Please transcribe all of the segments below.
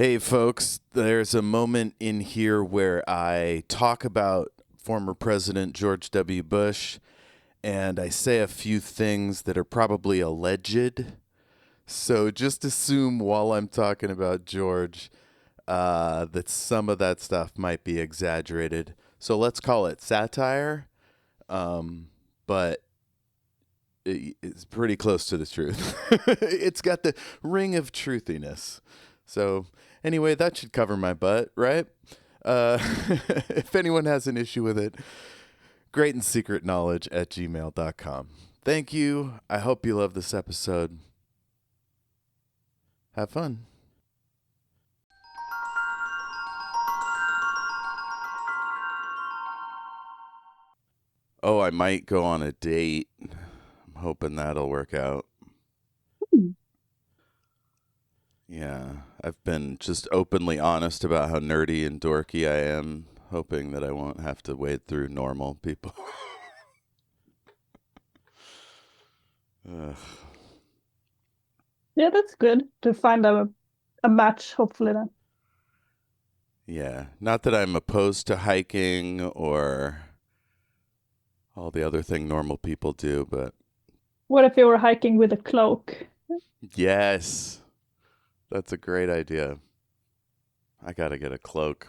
Hey, folks, there's a moment in here where I talk about former President George W. Bush, and I say a few things that are probably alleged. So just assume while I'm talking about George that some of that stuff might be exaggerated. So let's call it satire, but it's pretty close to the truth. It's got the ring of truthiness. So anyway, that should cover my butt, right? If anyone has an issue with it, greatandsecretknowledge@gmail.com. Thank you. I hope you love this episode. Have fun. Oh, I might go on a date. I'm hoping that'll work out. Yeah, I've been just openly honest about how nerdy and dorky I am, hoping that I won't have to wade through normal people. Ugh. Yeah, that's good to find a match, hopefully then. Yeah, not that I'm opposed to hiking or all the other thing normal people do, but What if you were hiking with a cloak? yes, that's a great idea. I gotta get a cloak.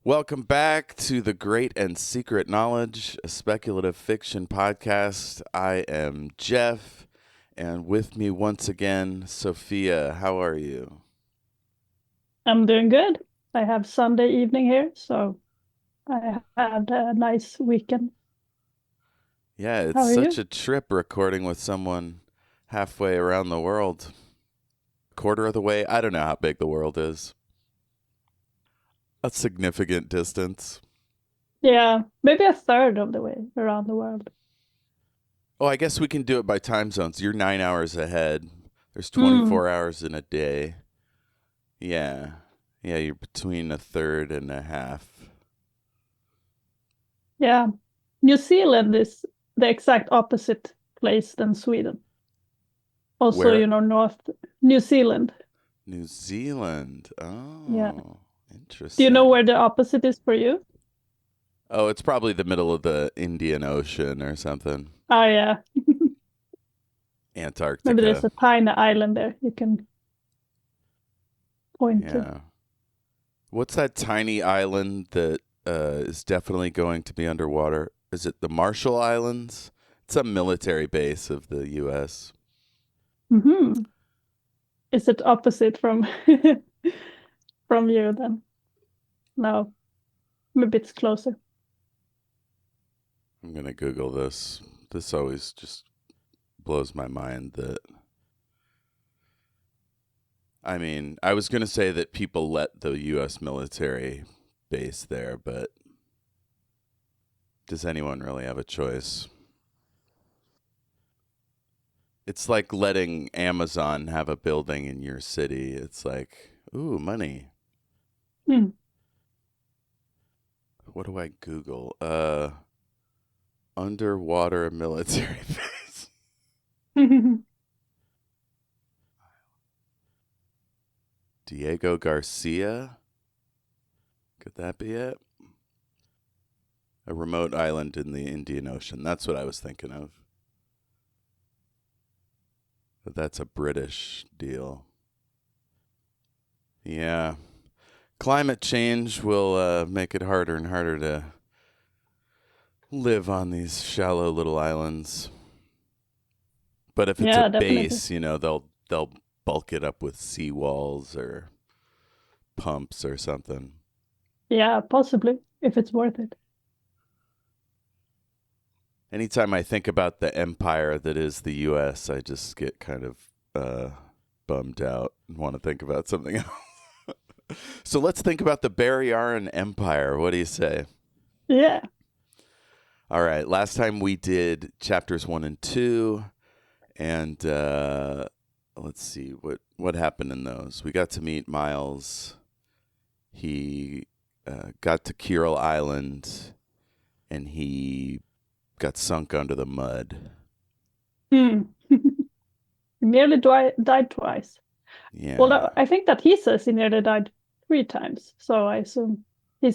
Welcome back to the Great and Secret Knowledge, a speculative fiction podcast. I am Jeff, and with me once again, Sofia. How are you? I'm doing good. I have Sunday evening here, so I had a nice weekend. Yeah, it's How are such you? a trip recording with someone halfway around the world. Quarter of the way. I don't know how big the world is. A significant distance. Yeah, maybe a third of the way around the world. Oh, I guess we can do it by time zones. You're 9 hours ahead. There's Mm, 24 hours in a day. Yeah. Yeah, you're between a third and a half. yeah. New Zealand is the exact opposite place than Sweden. Also, Where? North New Zealand. New Zealand. Yeah. Oh, Do you know interesting. where the opposite is for you? Oh, it's probably the middle of the Indian Ocean or something. Oh, yeah. Maybe there's Antarctica. a tiny island there you can point to. Yeah. What's that tiny island that is definitely going to be underwater? Is it the Marshall Islands? It's a military base of the U.S. Mm-hmm. Is it opposite from from you then? No, maybe it's closer. I'm going to Google this. This always just blows my mind that. I mean, I was going to say that people let the U.S. military base there, but does anyone really have a choice? It's like letting Amazon have a building in your city. It's like, ooh, money. Hmm. What do I Google? Underwater military base. Diego Garcia? Could that be it? A remote island in the Indian Ocean. That's what I was thinking of. But that's a British deal. Yeah. Climate change will make it harder and harder to live on these shallow little islands. But if it's a Yeah, definitely. base, they'll bulk it up with seawalls or pumps or something. Yeah, possibly, if it's worth it. Anytime I think about the empire that is the U.S., I just get kind of bummed out and want to think about something else. So let's think about the Barryaran Empire. What do you say? Yeah. All right. Last time we did chapters 1 and 2, and let's see what happened in those. We got to meet Miles. He got to Kirill Island, and he got sunk under the mud. He nearly died twice. Yeah. Well, I think that he says he nearly died 3 times. So I assume he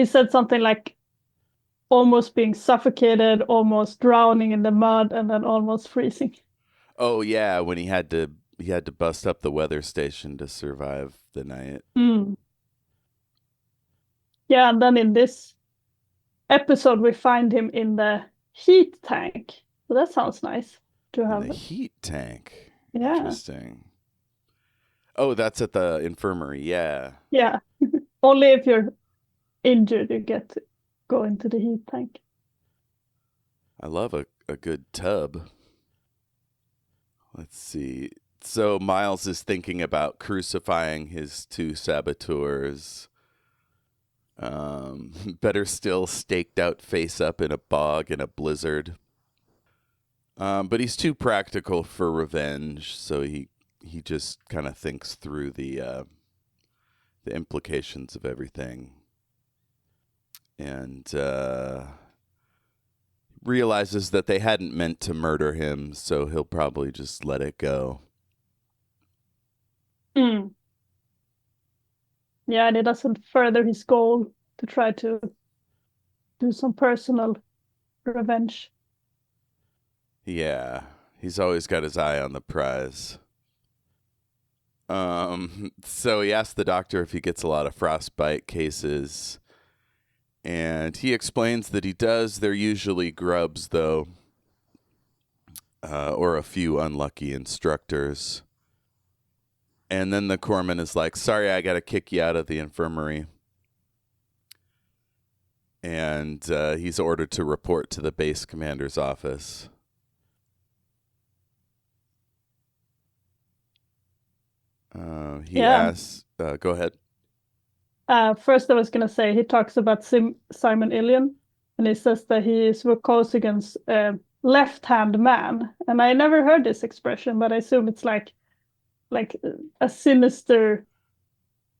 said something like almost being suffocated, almost drowning in the mud, and then almost freezing. Oh yeah, when he had to bust up the weather station to survive the night. Yeah, and then in this episode we find him in the heat tank. So that sounds nice to have. In the heat tank. Yeah. Interesting. Oh, that's at the infirmary. Yeah. Yeah. Only if you're injured you get to go into the heat tank. I love a good tub. Let's see. So Miles is thinking about crucifying his 2 saboteurs. Better still, staked out face up in a bog in a blizzard. But he's too practical for revenge, so he just kind of thinks through the implications of everything, and realizes that they hadn't meant to murder him, so he'll probably just let it go. Yeah, and it doesn't further his goal to try to do some personal revenge. Yeah, he's always got his eye on the prize. So he asks the doctor if he gets a lot of frostbite cases, and he explains that he does. They're usually grubs, though, or a few unlucky instructors. And then the corpsman is like, sorry, I got to kick you out of the infirmary. And he's ordered to report to the base commander's office. He asks, go ahead. First, I was going to say he talks about Simon Ilion, and he says that he is Vukosigan's left-hand man. And I never heard this expression, but I assume it's like a sinister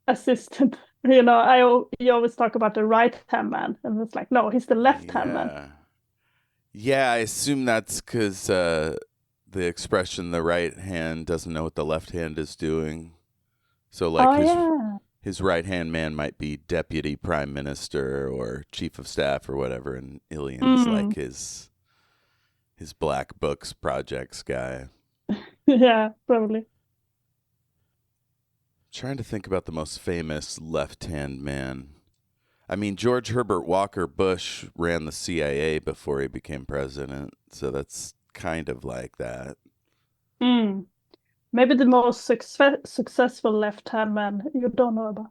assistant. You know, you always talk about the right-hand man, and it's like, no, he's the left-hand man. Yeah, I assume that's because the expression "the right hand doesn't know what the left hand is doing." So, like, his right-hand man might be deputy prime minister or chief of staff or whatever, and Ilion's like his black books projects guy. Yeah, probably. Trying to think about the most famous left-hand man. I mean, George Herbert Walker Bush ran the CIA before he became president, so that's kind of like that. Maybe the most successful left-hand man you don't know about.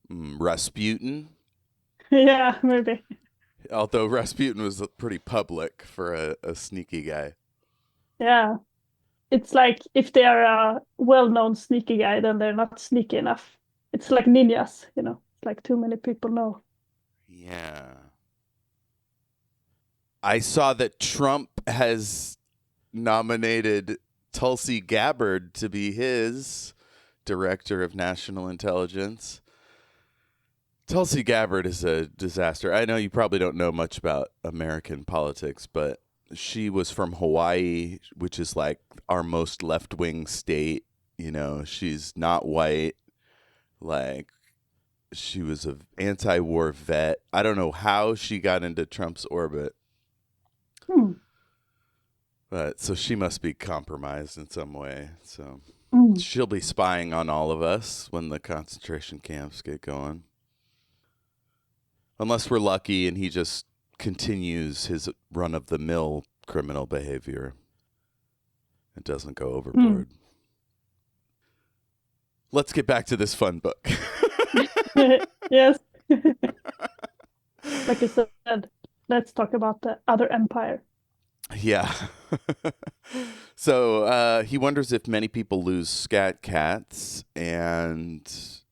Rasputin? Yeah, maybe. Although Rasputin was pretty public for a sneaky guy. Yeah. It's like if they are a well-known sneaky guy, then they're not sneaky enough. It's like ninjas, you know. It's like too many people know. Yeah. I saw that Trump has nominated Tulsi Gabbard to be his director of national intelligence. Tulsi Gabbard is a disaster. I know you probably don't know much about American politics, but she was from Hawaii, which is like our most left-wing state. You know, she's not white. Like, she was an anti-war vet. I don't know how she got into Trump's orbit. But so she must be compromised in some way. So she'll be spying on all of us when the concentration camps get going. Unless we're lucky and he just continues his run-of-the-mill criminal behavior. It doesn't go overboard. let's get back to this fun book. Yes. Like you said, let's talk about the other empire. Yeah. So he wonders if many people lose scat cats, and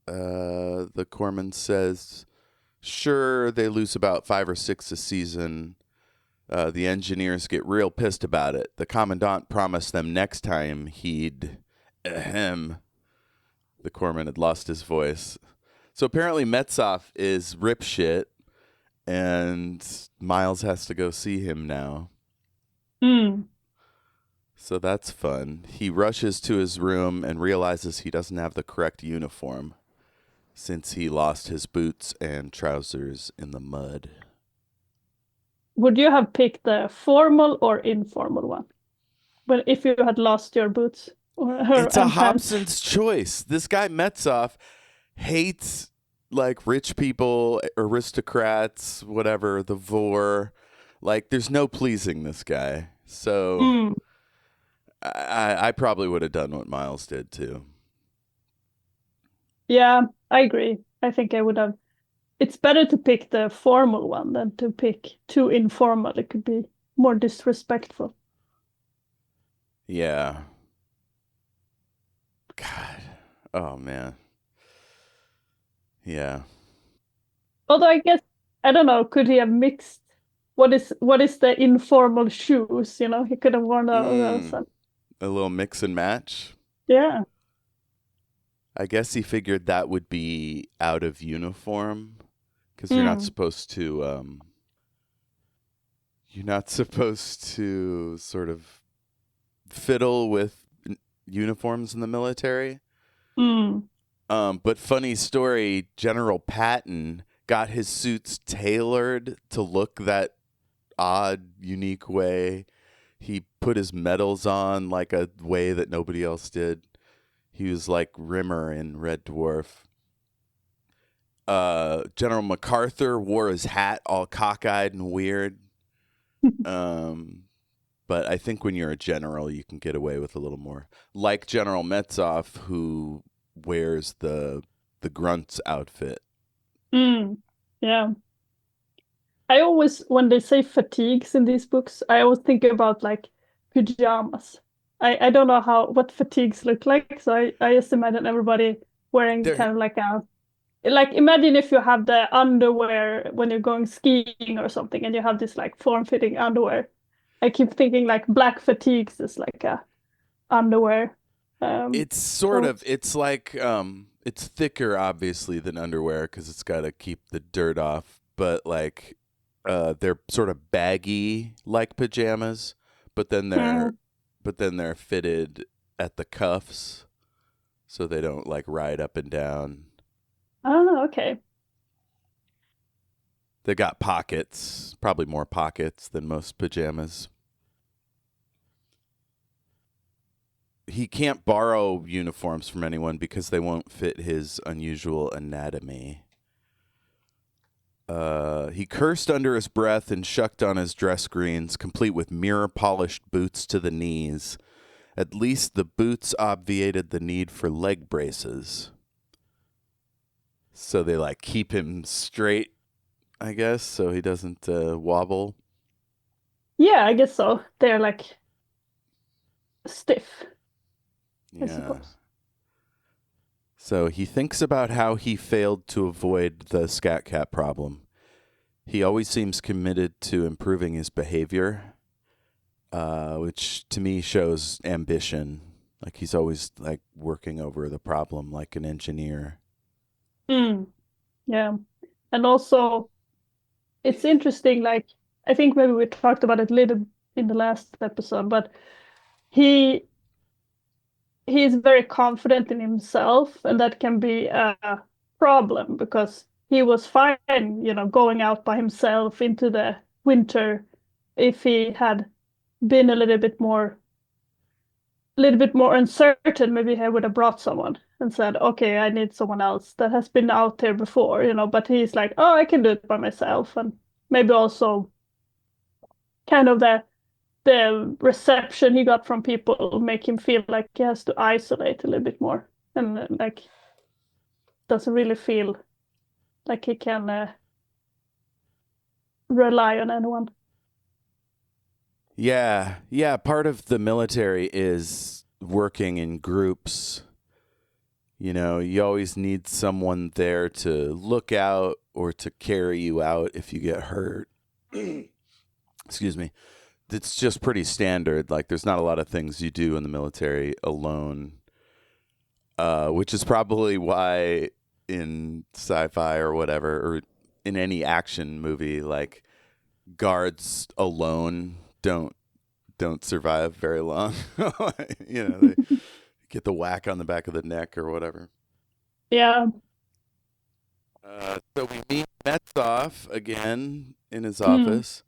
the corpsman says, sure, they lose about 5 or 6 a season. The engineers get real pissed about it. The commandant promised them next time he'd... Ahem. The corpsman had lost his voice. So apparently Metsov is rip shit, and Miles has to go see him now. Mm. So that's fun. He rushes to his room and realizes he doesn't have the correct uniform since he lost his boots and trousers in the mud. Would you have picked the formal or informal one? Well, if you had lost your boots It's a and pants. Hobson's choice. This guy Metsov hates like rich people, aristocrats, whatever, the Vor. Like there's no pleasing this guy. So Mm. I probably would have done what Miles did too. Yeah, I agree. I think I would have. It's better to pick the formal one than to pick too informal. It could be more disrespectful. Yeah. God. Oh man. Yeah. Although I guess I don't know, could he have mixed what is the informal shoes? You know, he could have worn those. A little mix and match. Yeah. I guess he figured that would be out of uniform because you're not supposed to sort of fiddle with uniforms in the military. Mm. But funny story, General Patton got his suits tailored to look that odd, unique way. He put his medals on like a way that nobody else did. He was like Rimmer in Red Dwarf. General MacArthur wore his hat all cockeyed and weird. But I think when you're a general, you can get away with a little more. Like General Metsov, who wears the grunt's outfit. Yeah. I always, when they say fatigues in these books, I always think about like pajamas. I don't know what fatigues look like, so I just imagine everybody wearing They're kind of like imagine if you have the underwear when you're going skiing or something, and you have this like form-fitting underwear. I keep thinking like black fatigues is like a underwear. It's sort of it's like it's thicker obviously than underwear because it's got to keep the dirt off, but like they're sort of baggy like pajamas, but then Mm. they're fitted at the cuffs so they don't like ride up and down. Oh, okay. They got pockets, probably more pockets than most pajamas. He can't borrow uniforms from anyone because they won't fit his unusual anatomy. He cursed under his breath and shucked on his dress greens, complete with mirror-polished boots to the knees. At least the boots obviated the need for leg braces. So they like keep him straight, I guess, so he doesn't wobble. Yeah, I guess so. They're like stiff, I Yeah. suppose. So he thinks about how he failed to avoid the scat cat problem. He always seems committed to improving his behavior, which to me shows ambition. Like he's always like working over the problem like an engineer. Mm. Yeah. And also it's interesting, like I think maybe we talked about it a little in the last episode, but he he's very confident in himself, and that can be a problem because he was fine, going out by himself into the winter. If he had been a little bit more uncertain, maybe he would have brought someone and said, okay, I need someone else that has been out there before, but he's like, oh, I can do it by myself. And maybe also kind of the reception he got from people make him feel like he has to isolate a little bit more. and like doesn't really feel like he can rely on anyone. Yeah. Part of the military is working in groups. You know, you always need someone there to look out or to carry you out if you get hurt. Excuse me. It's just pretty standard. Like, there's not a lot of things you do in the military alone, which is probably why in sci-fi or whatever, or in any action movie, like guards alone don't survive very long. You know, they get the whack on the back of the neck or whatever. Yeah. So we meet Metsov again in his Mm. office.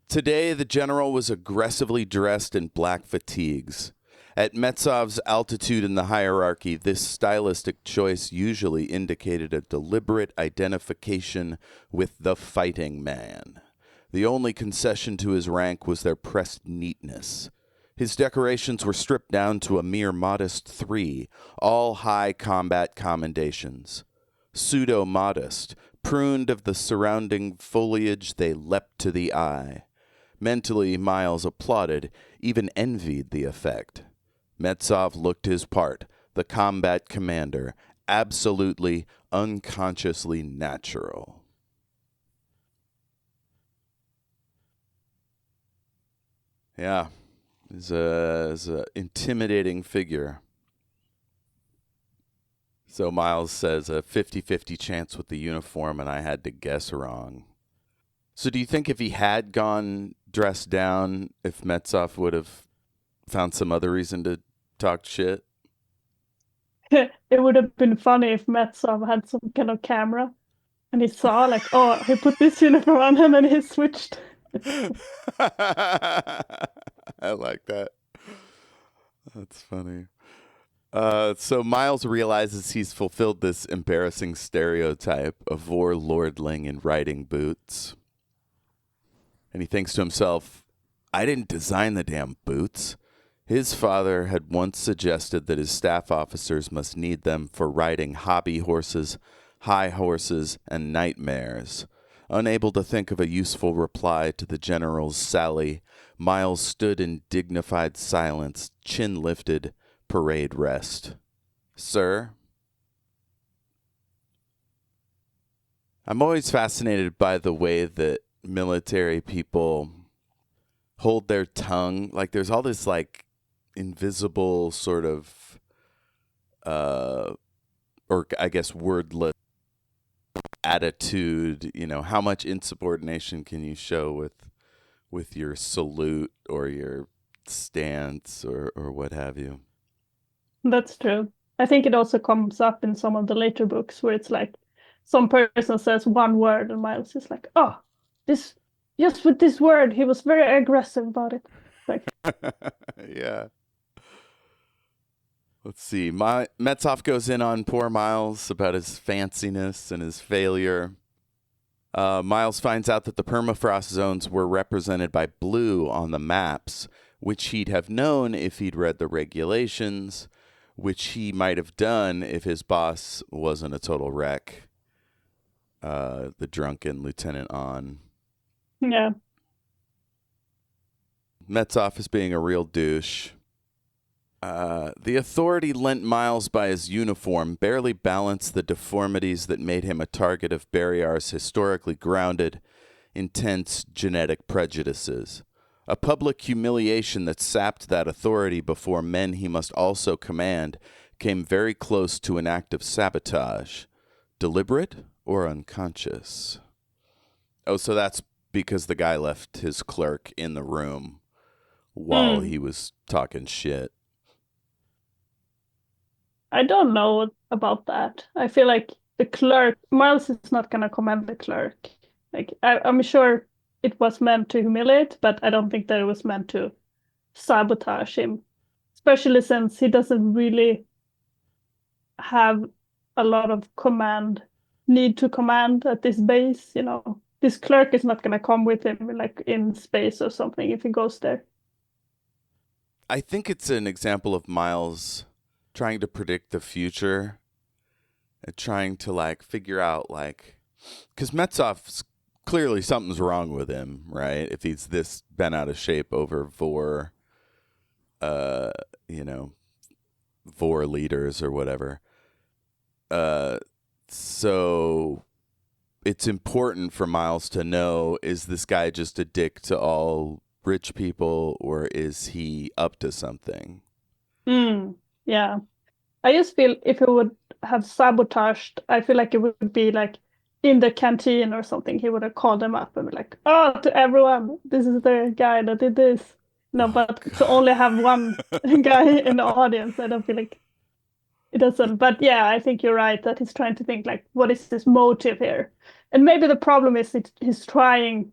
Today, the general was aggressively dressed in black fatigues. At Metsov's altitude in the hierarchy, this stylistic choice usually indicated a deliberate identification with the fighting man. The only concession to his rank was their pressed neatness. His decorations were stripped down to a mere modest 3, all high combat commendations. Pseudo-modest, pruned of the surrounding foliage, they leapt to the eye. Mentally, Miles applauded, even envied the effect. Metsov looked his part, the combat commander, absolutely, unconsciously natural. Yeah, he's a intimidating figure. So Miles says a 50-50 chance with the uniform, and I had to guess wrong. So do you think if he had gone dressed down, if Metsov would have found some other reason to talk shit? It would have been funny if Metsov had some kind of camera and he saw like, oh, he put this uniform on and then he switched. I like that. That's funny. So Miles realizes he's fulfilled this embarrassing stereotype of Vor lordling in riding boots. And he thinks to himself, I didn't design the damn boots. His father had once suggested that his staff officers must need them for riding hobby horses, high horses, and nightmares. Unable to think of a useful reply to the general's sally, Miles stood in dignified silence, chin lifted, parade rest. Sir? I'm always fascinated by the way that military people hold their tongue. Like, there's all this, like, invisible sort of, or I guess wordless attitude. You know, how much insubordination can you show with your salute or your stance or what have you? That's true. I think it also comes up in some of the later books where it's like some person says one word and Miles is like, oh, this just with this word, he was very aggressive about it. Like, Yeah. Let's see. Metsov goes in on poor Miles about his fanciness and his failure. Miles finds out that the permafrost zones were represented by blue on the maps, which he'd have known if he'd read the regulations, which he might have done if his boss wasn't a total wreck. The drunken Lieutenant On. yeah. Metsov is being a real douche. The authority lent Miles by his uniform barely balanced the deformities that made him a target of Barriar's historically grounded, intense genetic prejudices. A public humiliation that sapped that authority before men he must also command came very close to an act of sabotage. Deliberate or unconscious? Oh, so that's because the guy left his clerk in the room while he was talking shit. I don't know about that. I feel like the clerk, Miles is not going to command the clerk. Like, I'm sure it was meant to humiliate, but I don't think that it was meant to sabotage him, especially since he doesn't really have a lot of need to command at this base. You know, this clerk is not going to come with him like in space or something if he goes there. I think it's an example of Miles trying to predict the future and trying to like figure out like, because Metsov's clearly something's wrong with him, right? If he's this bent out of shape over Vor, uh, you know, Vor leaders or whatever. So it's important for Miles to know, is this guy just a dick to all rich people, or is he up to something? Yeah. I just feel if he would have sabotaged, I feel like it would be like in the canteen or something. He would have called them up and be like, "Oh, to everyone, this is the guy that did this." No, Oh, but to only have one guy in the audience, I don't feel like it doesn't. But yeah, I think you're right that he's trying to think like, what is his motive here? And maybe the problem is he's trying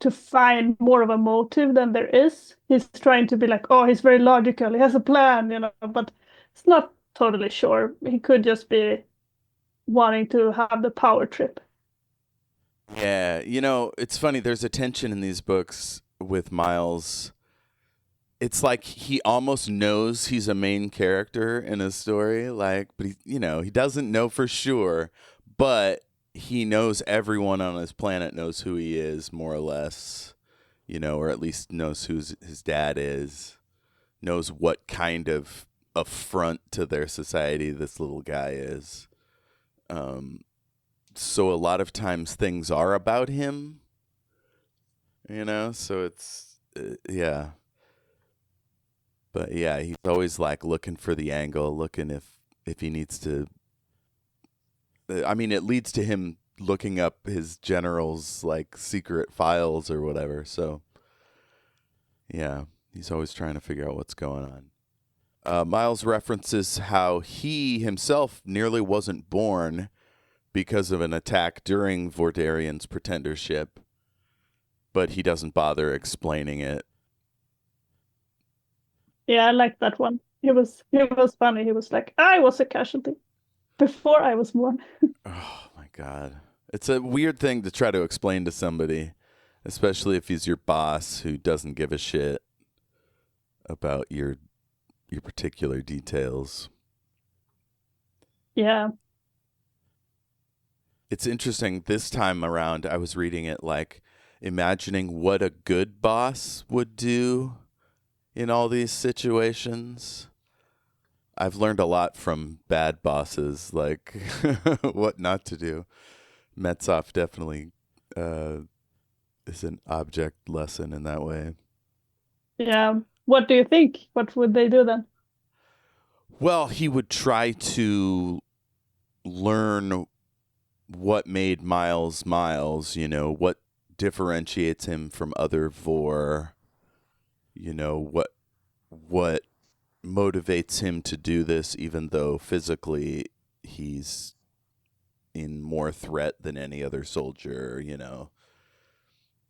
to find more of a motive than there is. He's trying to be like, oh, he's very logical. He has a plan, but it's not totally sure. He could just be wanting to have the power trip. yeah, it's funny. There's a tension in these books with Miles. It's like he almost knows he's a main character in a story, like, but he doesn't know for sure, but he knows everyone on his planet knows who he is, more or less, or at least knows who his dad is, knows what kind of affront to their society this little guy is. So a lot of times things are about him, so it's, yeah. But yeah, he's always like looking for the angle, looking if he needs to. I mean, it leads to him looking up his general's like secret files or whatever. So yeah, he's always trying to figure out what's going on. Miles references how he himself nearly wasn't born because of an attack during Vordarian's pretendership, but he doesn't bother explaining it. Yeah, I like that one. He was funny. He was like, I was a casualty before I was born. Oh my God. It's a weird thing to try to explain to somebody, especially if he's your boss who doesn't give a shit about your particular details. Yeah. It's interesting. This time around, I was reading it like imagining what a good boss would do in all these situations. I've learned a lot from bad bosses, like what not to do. Metsov definitely is an object lesson in that way. Yeah. What do you think? What would they do then? Well, he would try to learn what made Miles Miles, what differentiates him from other Vor, what motivates him to do this, even though physically he's in more threat than any other soldier,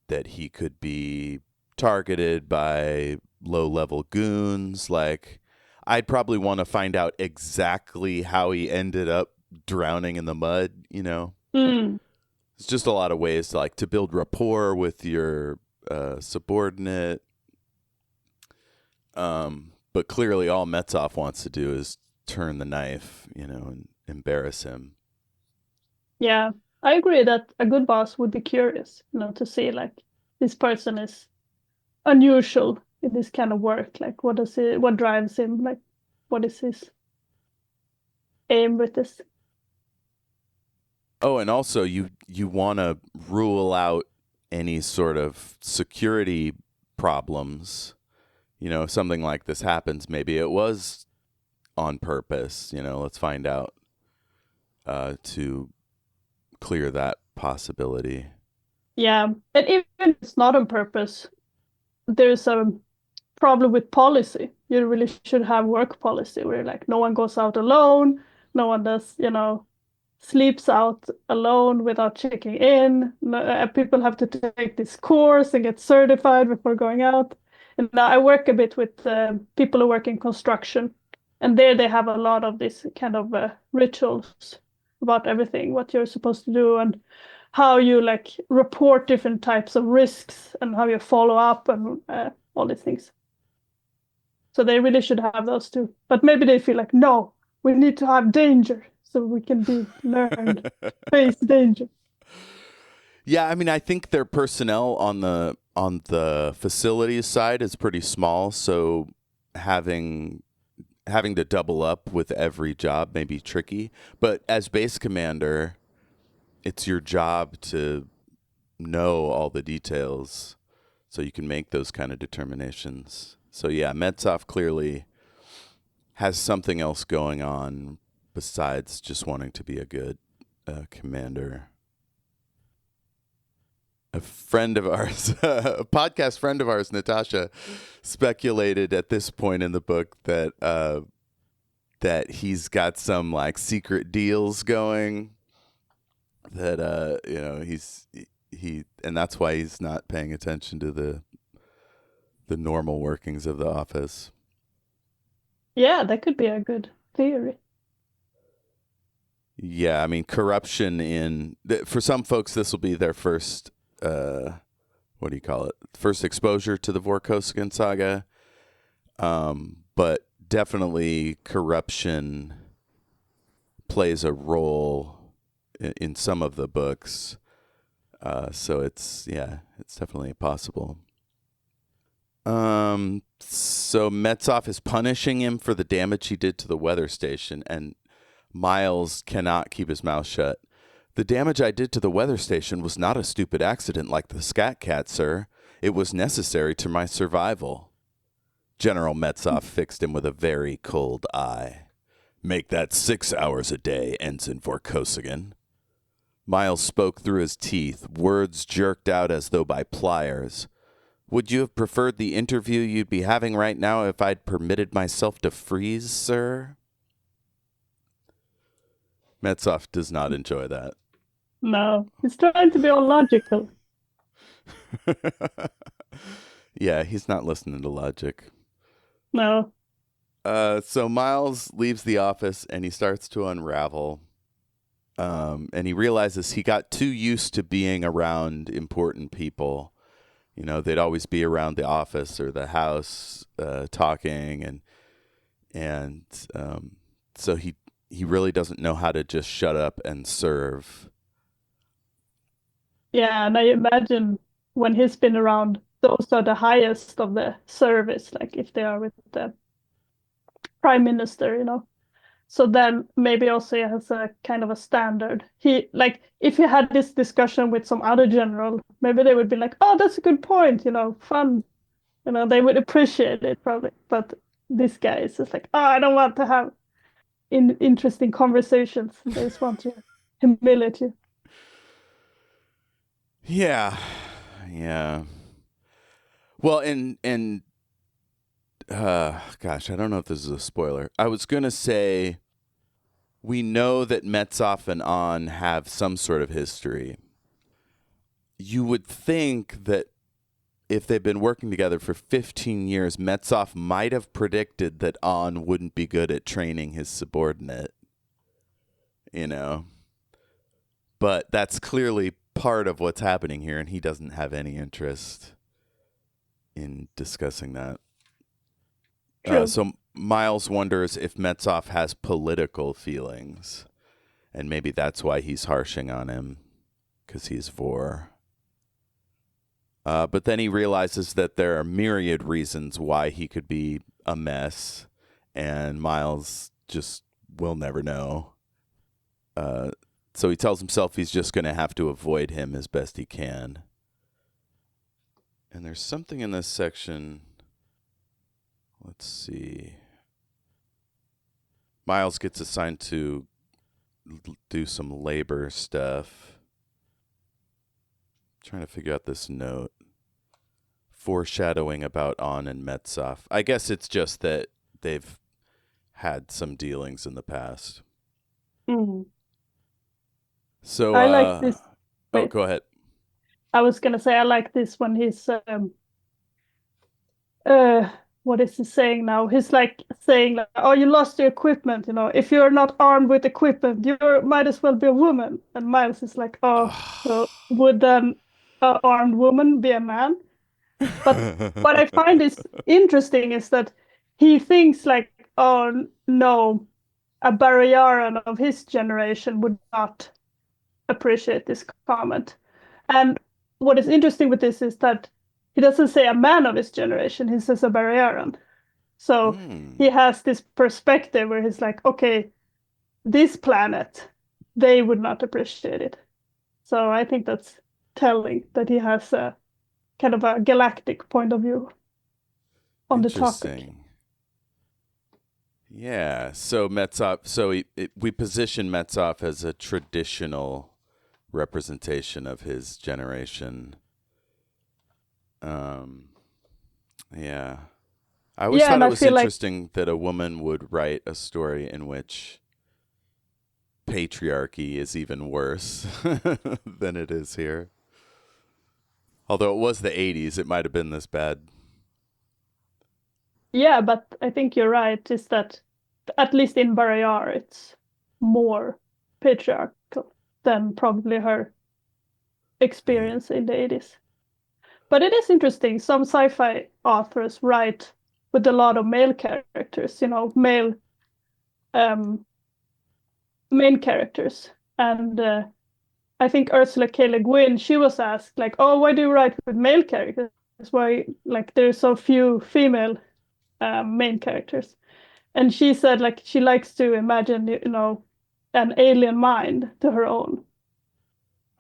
that he could be targeted by low-level goons. Like, I'd probably want to find out exactly how he ended up drowning in the mud, It's just a lot of ways to, like, to build rapport with your subordinate. But clearly all Metsov wants to do is turn the knife, and embarrass him. Yeah, I agree that a good boss would be curious, to see like this person is unusual in this kind of work. Like what drives him? Like what is his aim with this? Oh, and also you want to rule out any sort of security problems. If something like this happens, maybe it was on purpose. Let's find out to clear that possibility. Yeah, and even if it's not on purpose, there's a problem with policy. You really should have work policy where like no one goes out alone, no one does, sleeps out alone without checking in. No, people have to take this course and get certified before going out. And now I work a bit with people who work in construction, and there they have a lot of this kind of rituals about everything, what you're supposed to do, and how you like report different types of risks, and how you follow up, and all these things. So they really should have those two. But maybe they feel like, no, we need to have danger so we can be learned, face danger. Yeah, I mean, I think their personnel on the facilities side is pretty small, so having to double up with every job may be tricky. But as base commander, it's your job to know all the details so you can make those kind of determinations. So yeah, Metsov clearly has something else going on besides just wanting to be a good commander. A friend of ours, a podcast friend of ours, Natasha, speculated at this point in the book that he's got some like secret deals going. That he and that's why he's not paying attention to the normal workings of the office. Yeah, that could be a good theory. Yeah, I mean, corruption for some folks, this will be their first, what do you call it? First exposure to the Vorkosigan saga. But definitely corruption plays a role in some of the books. So it's definitely possible. So Metsov is punishing him for the damage he did to the weather station, and Miles cannot keep his mouth shut. The damage I did to the weather station was not a stupid accident like the Scat Cat, sir. It was necessary to my survival. General Metsov fixed him with a very cold eye. Make that 6 hours a day, Ensign Vorkosigan. Miles spoke through his teeth, words jerked out as though by pliers. Would you have preferred the interview you'd be having right now if I'd permitted myself to freeze, sir? Metsov does not enjoy that. No, he's trying to be all logical. Yeah, he's not listening to logic. No. So Miles leaves the office and he starts to unravel. And he realizes he got too used to being around important people. You know, they'd always be around the office or the house talking, and so he really doesn't know how to just shut up and serve. Yeah, and I imagine when he's been around, those are the highest of the service, like if they are with the prime minister, you know. So then maybe also he has a kind of a standard. He like if he had this discussion with some other general, maybe they would be like, "Oh, that's a good point, you know, fun." You know, they would appreciate it probably. But this guy is just like, "Oh, I don't want to have interesting conversations. They just want to humiliate you." Yeah. Well, gosh, I don't know if this is a spoiler. I was gonna say we know that Metsov and On have some sort of history. You would think that if they've been working together for 15 years, Metsov might have predicted that On wouldn't be good at training his subordinate. You know? But that's clearly part of what's happening here, and he doesn't have any interest in discussing that. So Miles wonders if Metsov has political feelings, and maybe that's why he's harshing on him, because he's Vor. But then he realizes that there are myriad reasons why he could be a mess, and Miles just will never know. So he tells himself he's just going to have to avoid him as best he can. And there's something in this section. Let's see. Miles gets assigned to do some labor stuff. I'm trying to figure out this note. Foreshadowing about On and Metsov. I guess it's just that they've had some dealings in the past. Mm. So I like this. Oh, go ahead. I was gonna say I like this when he's what is he saying now? He's like saying like, "Oh, you lost your equipment. You know, if you're not armed with equipment, you might as well be a woman." And Miles is like, "Oh, so would an armed woman be a man?" But what I find is interesting is that he thinks like, oh no, a Baryaran of his generation would not appreciate this comment. And what is interesting with this is that he doesn't say a man of his generation, he says a Baryaran. So he Hmm. has this perspective where he's like, okay, this planet, they would not appreciate it. So I think that's telling that he has a kind of a galactic point of view on the topic. Interesting. Yeah. So Metsov. So we position Metsov as a traditional representation of his generation. Um. Yeah. I always Yeah, thought and it I was feel like, interesting that a woman would write a story in which patriarchy is even worse than it is here. Although it was the 80s, it might have been this bad. yeah, but I think you're right, is that at least in Barayar, it's more patriarchal than probably her Yeah. experience in the 80s. But it is interesting. Some sci-fi authors write with a lot of male characters, male um, main characters. And I think Ursula K. Le Guin, she was asked, like, oh, why do you write with male characters? Why, like, there's so few female main characters. And she said, like, she likes to imagine, an alien mind to her own.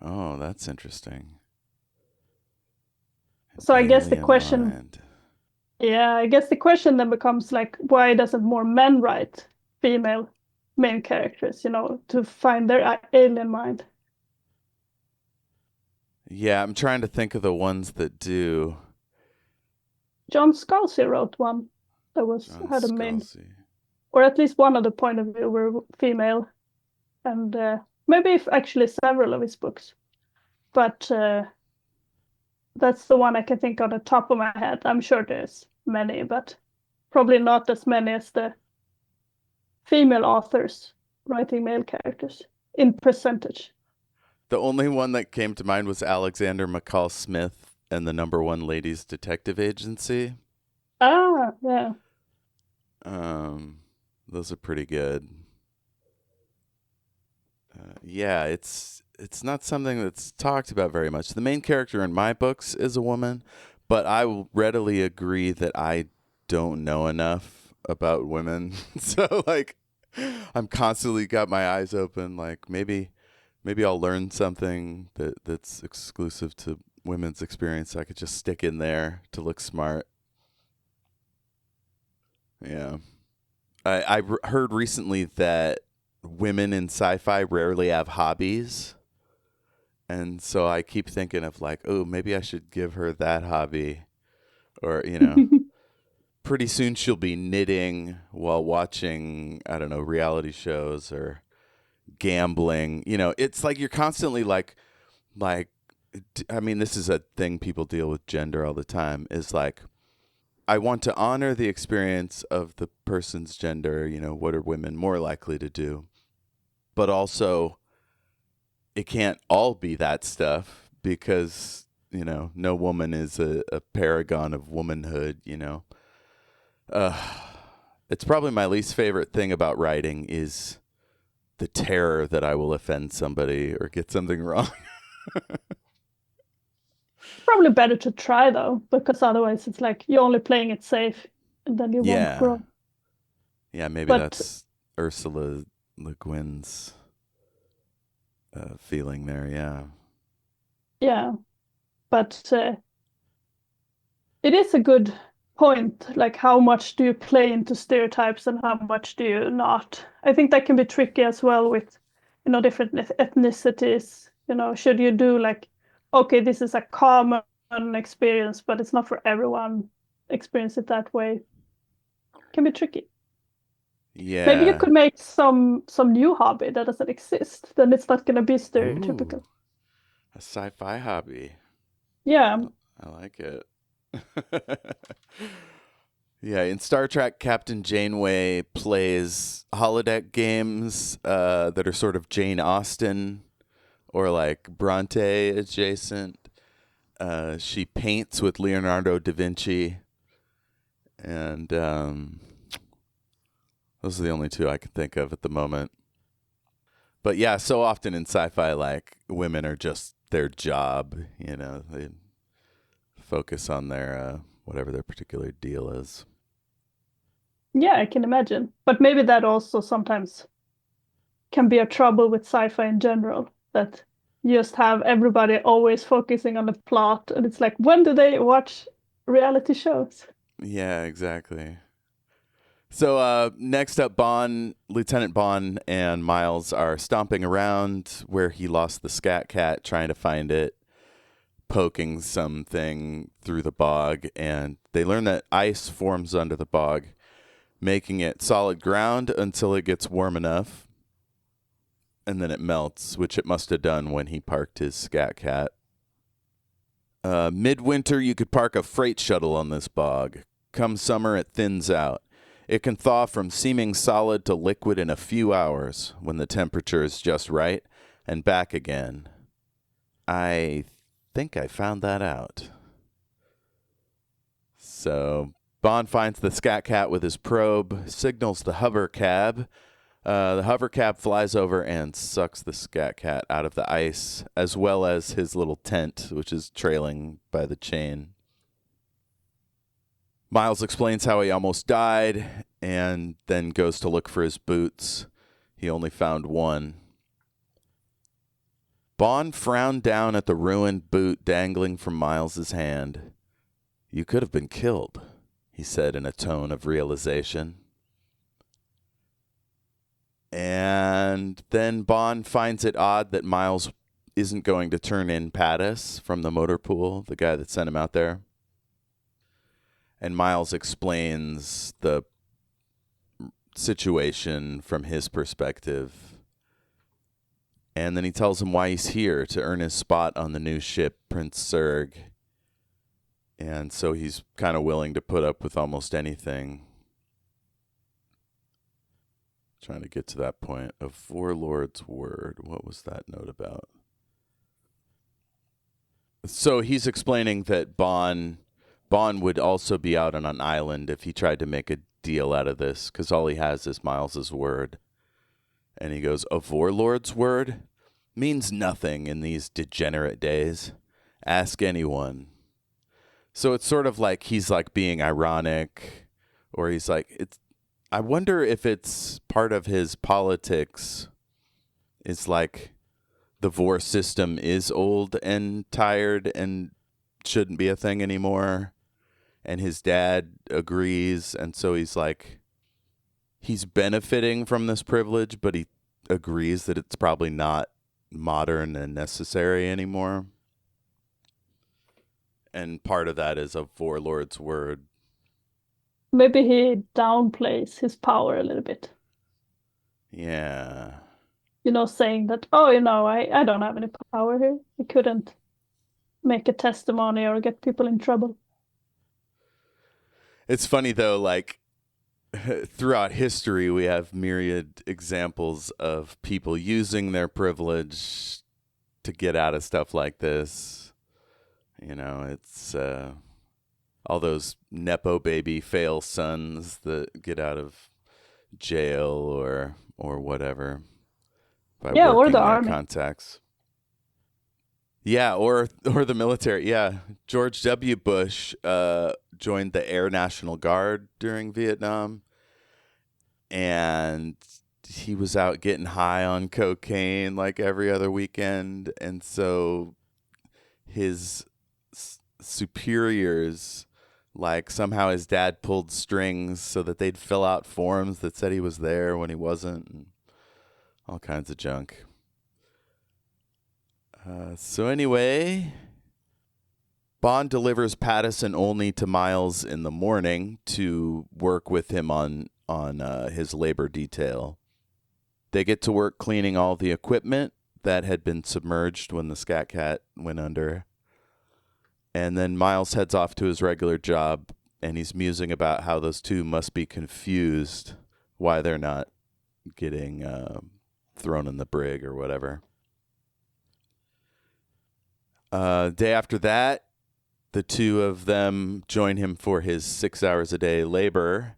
Oh, that's interesting. An So I guess the alien question, mind. yeah, I guess the question then becomes like, why doesn't more men write female main characters, to find their alien mind? Yeah, I'm trying to think of the ones that do. John Scalzi wrote one that was John had a main, Scalzi. or at least one of the point of view were female, and maybe if actually several of his books. But that's the one I can think on the top of my head. I'm sure there's many, but probably not as many as the female authors writing male characters in percentage. The only one that came to mind was Alexander McCall Smith and the Number One Ladies Detective Agency. Ah, yeah. Um, those are pretty good. Yeah, it's not something that's talked about very much. The main character in my books is a woman, but I will readily agree that I don't know enough about women. So like I'm constantly got my eyes open like maybe I'll learn something that's exclusive to women's experience I could just stick in there to look smart. Yeah. Heard recently that women in sci-fi rarely have hobbies. And so I keep thinking of like, oh, maybe I should give her that hobby. Or, pretty soon she'll be knitting while watching, I don't know, reality shows or gambling. It's like you're constantly like, I mean, this is a thing people deal with gender all the time is like, I want to honor the experience of the person's gender. What are women more likely to do? But also, it can't all be that stuff because no woman is a paragon of womanhood. uh, it's probably my least favorite thing about writing is the terror that I will offend somebody or get something wrong. Probably better to try though, because otherwise it's like you're only playing it safe and then you won't Yeah, grow. yeah, maybe But that's Ursula Le Guin's feeling there. Yeah. yeah, but it is a good point. Like, how much do you play into stereotypes and how much do you not? I think that can be tricky as well with, different ethnicities. Should you do like, okay, this is a common experience, but it's not for everyone experience it that way. Can be tricky. Maybe you Yeah. could make some new hobby that doesn't exist. Then it's not going to be Ooh, stereotypical. a sci-fi hobby. Yeah. I like it. Yeah, in Star Trek, Captain Janeway plays holodeck games that are sort of Jane Austen or like Bronte adjacent. She paints with Leonardo da Vinci, And those are the only two I can think of at the moment. But yeah, so often in sci-fi, like, women are just their job, you know, they focus on their whatever their particular deal is. Yeah, I can imagine. But maybe that also sometimes can be a trouble with sci-fi in general, that you just have everybody always focusing on the plot, and it's like, when do they watch reality shows? Yeah, exactly. So next up, Lieutenant Bond and Miles are stomping around where he lost the scat cat, trying to find it, poking something through the bog, and they learn that ice forms under the bog, making it solid ground until it gets warm enough, and then it melts, which it must have done when he parked his scat cat. Midwinter, you could park a freight shuttle on this bog. Come summer, it thins out. It can thaw from seeming solid to liquid in a few hours when the temperature is just right, and back again. I think I found that out. So Bond finds the scat cat with his probe, signals the hover cab. The hover cab flies over and sucks the scat cat out of the ice, as well as his little tent, which is trailing by the chain. Miles explains how he almost died and then goes to look for his boots. He only found one. Bond frowned down at the ruined boot dangling from Miles's hand. You could have been killed, he said in a tone of realization. And then Bond finds it odd that Miles isn't going to turn in Pattis from the motor pool, the guy that sent him out there. And Miles explains the situation from his perspective. And then he tells him why he's here, to earn his spot on the new ship, Prince Serg. And so he's kind of willing to put up with almost anything. Trying to get to that point. A Warlord's word. What was that note about? So he's explaining that Bond would also be out on an island if he tried to make a deal out of this, because all he has is Miles's word. And he goes, a Warlord's word means nothing in these degenerate days. Ask anyone. So it's sort of like he's like being ironic, or he's like, I wonder if it's part of his politics. It's like the Vor system is old and tired and shouldn't be a thing anymore. And his dad agrees. And so he's like, he's benefiting from this privilege, but he agrees that it's probably not modern and necessary anymore. And part of that is a Warlord's word. Maybe he downplays his power a little bit. Yeah. Saying that, oh, I don't have any power here. I couldn't make a testimony or get people in trouble. It's funny, though, like, throughout history, we have myriad examples of people using their privilege to get out of stuff like this. It's all those Nepo baby fail sons that get out of jail or whatever by or working the their army contacts. Yeah, or the military. Yeah, George W. Bush joined the Air National Guard during Vietnam, and he was out getting high on cocaine like every other weekend, and so his superiors, like, somehow his dad pulled strings so that they'd fill out forms that said he was there when he wasn't, and all kinds of junk. So anyway, Bond delivers Pattison only to Miles in the morning to work with him on his labor detail. They get to work cleaning all the equipment that had been submerged when the Scat Cat went under. And then Miles heads off to his regular job, and he's musing about how those two must be confused why they're not getting thrown in the brig or whatever. Day after that, the two of them join him for his 6 hours a day labor,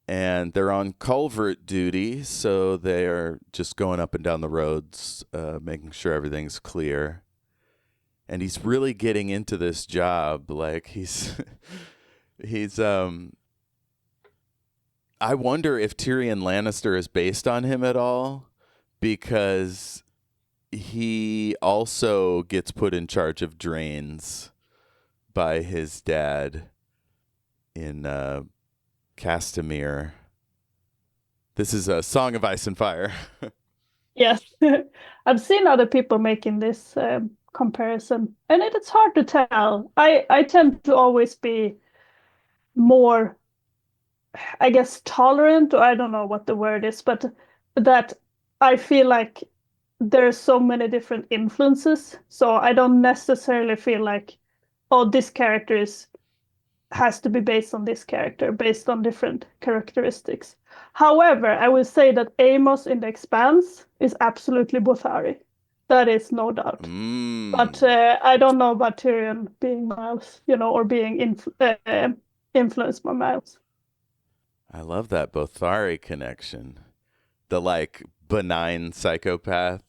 and they're on culvert duty, so they are just going up and down the roads, making sure everything's clear. And he's really getting into this job. Like he's I wonder if Tyrion Lannister is based on him at all, because he also gets put in charge of drains by his dad in Castamere. This is a Song of Ice and Fire. Yes. I've seen other people making this comparison, and it's hard to tell. I tend to always be more, I guess, tolerant, or I don't know what the word is, but that I feel like there's so many different influences. So I don't necessarily feel like, oh, this character has to be based on this character, based on different characteristics. However, I will say that Amos in The Expanse is absolutely Bothari. That is no doubt. But I don't know about Tyrion being Miles, or being influenced by Miles. I love that Bothari connection. The benign psychopath.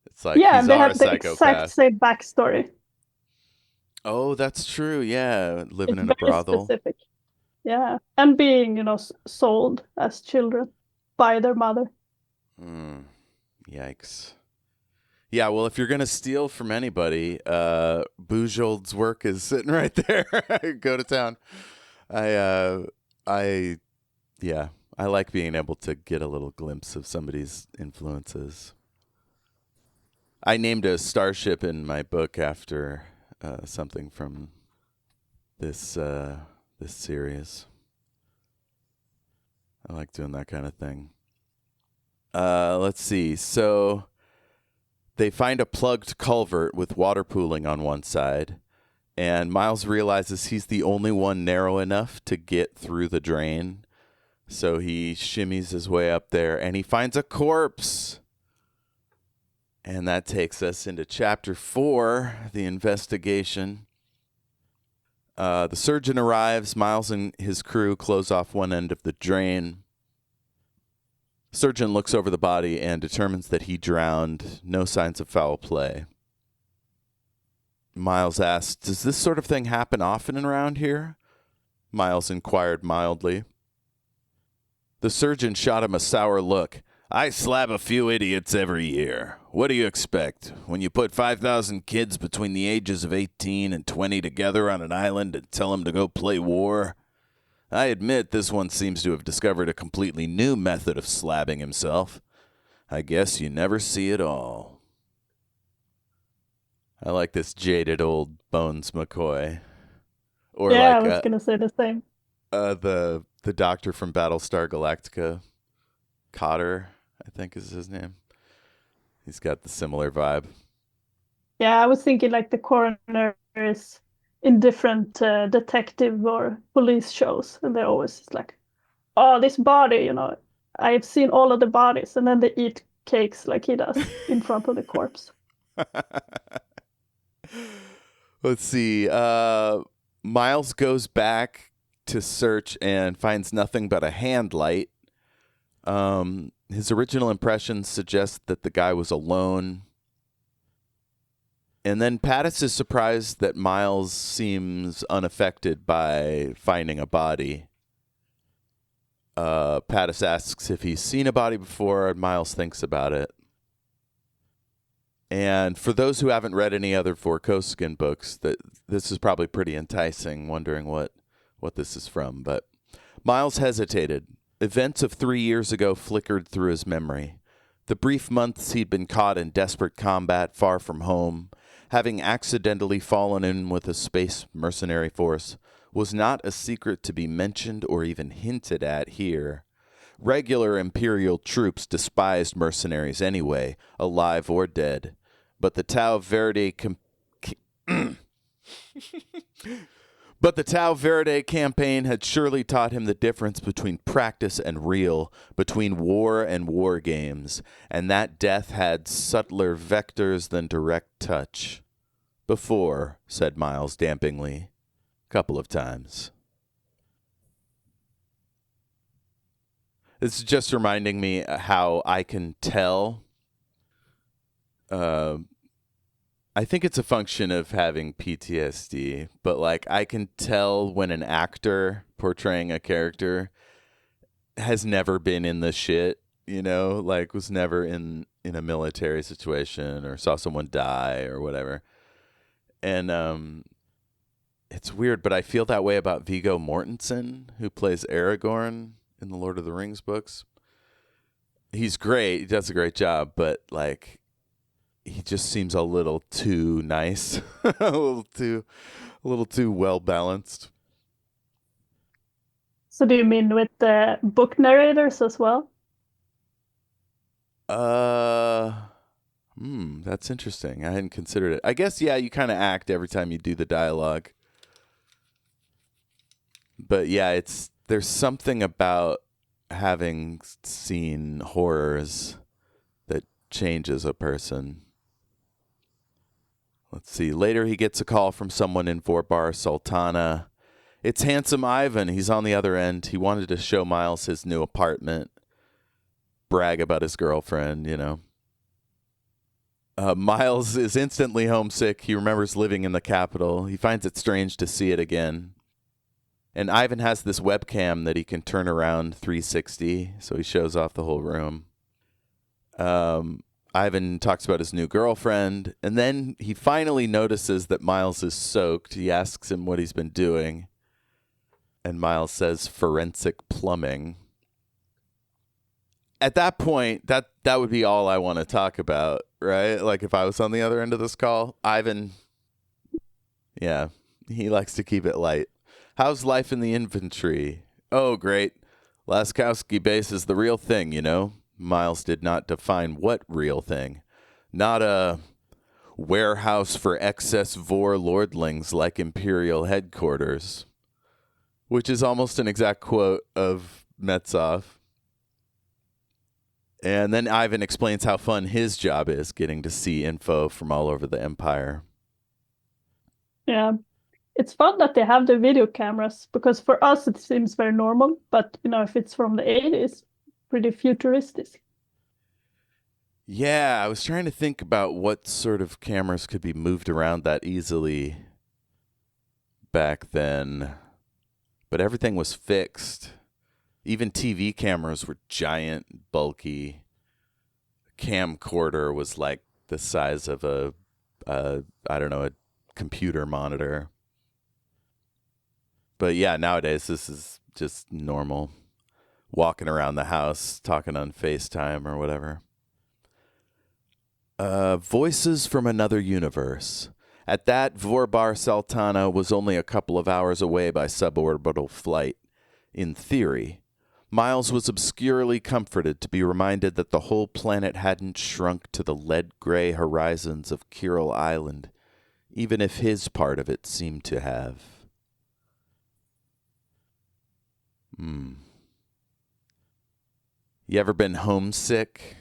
It's like yeah, he's they our have the psychopath. exact same backstory. Oh, that's true. Yeah, living It's in a very brothel. specific. Yeah, and being, sold as children by their mother. Yikes. Yeah, well, if you're going to steal from anybody, Bujold's work is sitting right there. Go to town. I like being able to get a little glimpse of somebody's influences. I named a starship in my book after something from this series. I like doing that kind of thing. Let's see. So they find a plugged culvert with water pooling on one side, and Miles realizes he's the only one narrow enough to get through the drain. So he shimmies his way up there, and he finds a corpse. And that takes us into Chapter 4, the investigation. The surgeon arrives. Miles and his crew close off one end of the drain. Surgeon looks over the body and determines that he drowned. No signs of foul play. Miles asks, "Does this sort of thing happen often around here?" Miles inquired mildly. The surgeon shot him a sour look. "I slap a few idiots every year. What do you expect? When you put 5,000 kids between the ages of 18 and 20 together on an island and tell them to go play war? I admit this one seems to have discovered a completely new method of slabbing himself. I guess you never see it all." I like this jaded old Bones McCoy. Or yeah, I was going to say the same. The doctor from Battlestar Galactica, Cotter, I think is his name. He's got the similar vibe. Yeah, I was thinking like the coroners in different detective or police shows, and they're always just like, "Oh, this body, I've seen all of the bodies," and then they eat cakes like he does in front of the corpse. Let's see. Miles goes back to search and finds nothing but a hand light. His original impressions suggest that the guy was alone. And then Pattis is surprised that Miles seems unaffected by finding a body. Pattis asks if he's seen a body before, and Miles thinks about it. And for those who haven't read any other Vorkoskin books, this is probably pretty enticing, wondering what this is from. But Miles hesitated. Events of 3 years ago flickered through his memory. The brief months he'd been caught in desperate combat far from home, having accidentally fallen in with a space mercenary force, was not a secret to be mentioned or even hinted at here. Regular Imperial troops despised mercenaries anyway, alive or dead. But the Tau Verde campaign had surely taught him the difference between practice and real, between war and war games, and that death had subtler vectors than direct touch. Before, said Miles dampingly. Couple of times. This is just reminding me how I can tell. I think it's a function of having PTSD, but like I can tell when an actor portraying a character has never been in the shit, like was never in a military situation or saw someone die or whatever. And it's weird, but I feel that way about Viggo Mortensen, who plays Aragorn in the Lord of the Rings books. He's great. He does a great job, but like he just seems a little too nice, a little too well balanced. So do you mean with the book narrators as well? That's interesting. I hadn't considered it. I guess, yeah, you kind of act every time you do the dialogue. But yeah, there's something about having seen horrors that changes a person. Let's see. Later, he gets a call from someone in Vor Sultana. It's handsome Ivan. He's on the other end. He wanted to show Miles his new apartment, brag about his girlfriend, Miles is instantly homesick. He remembers living in the capital. He finds it strange to see it again. And Ivan has this webcam that he can turn around 360, so he shows off the whole room. Ivan talks about his new girlfriend, and then he finally notices that Miles is soaked. He asks him what he's been doing, and Miles says forensic plumbing. At that point, that would be all I want to talk about, right? Like if I was on the other end of this call, Ivan, yeah, he likes to keep it light. How's life in the infantry? Oh, great. Laskowski base is the real thing, Miles did not define what real thing. Not a warehouse for excess Vor lordlings like Imperial headquarters, which is almost an exact quote of Metsov. And then Ivan explains how fun his job is, getting to see info from all over the Empire. Yeah. It's fun that they have the video cameras, because for us it seems very normal, but if it's from the 80s, pretty futuristic. Yeah, I was trying to think about what sort of cameras could be moved around that easily back then, but everything was fixed. Even TV cameras were giant, bulky. Camcorder was like the size of a computer monitor. But yeah, nowadays this is just normal. Walking around the house, talking on FaceTime or whatever. Voices from another universe. At that, Vor Sultana was only a couple of hours away by suborbital flight. In theory, Miles was obscurely comforted to be reminded that the whole planet hadn't shrunk to the lead-gray horizons of Kyril Island, even if his part of it seemed to have. You ever been homesick?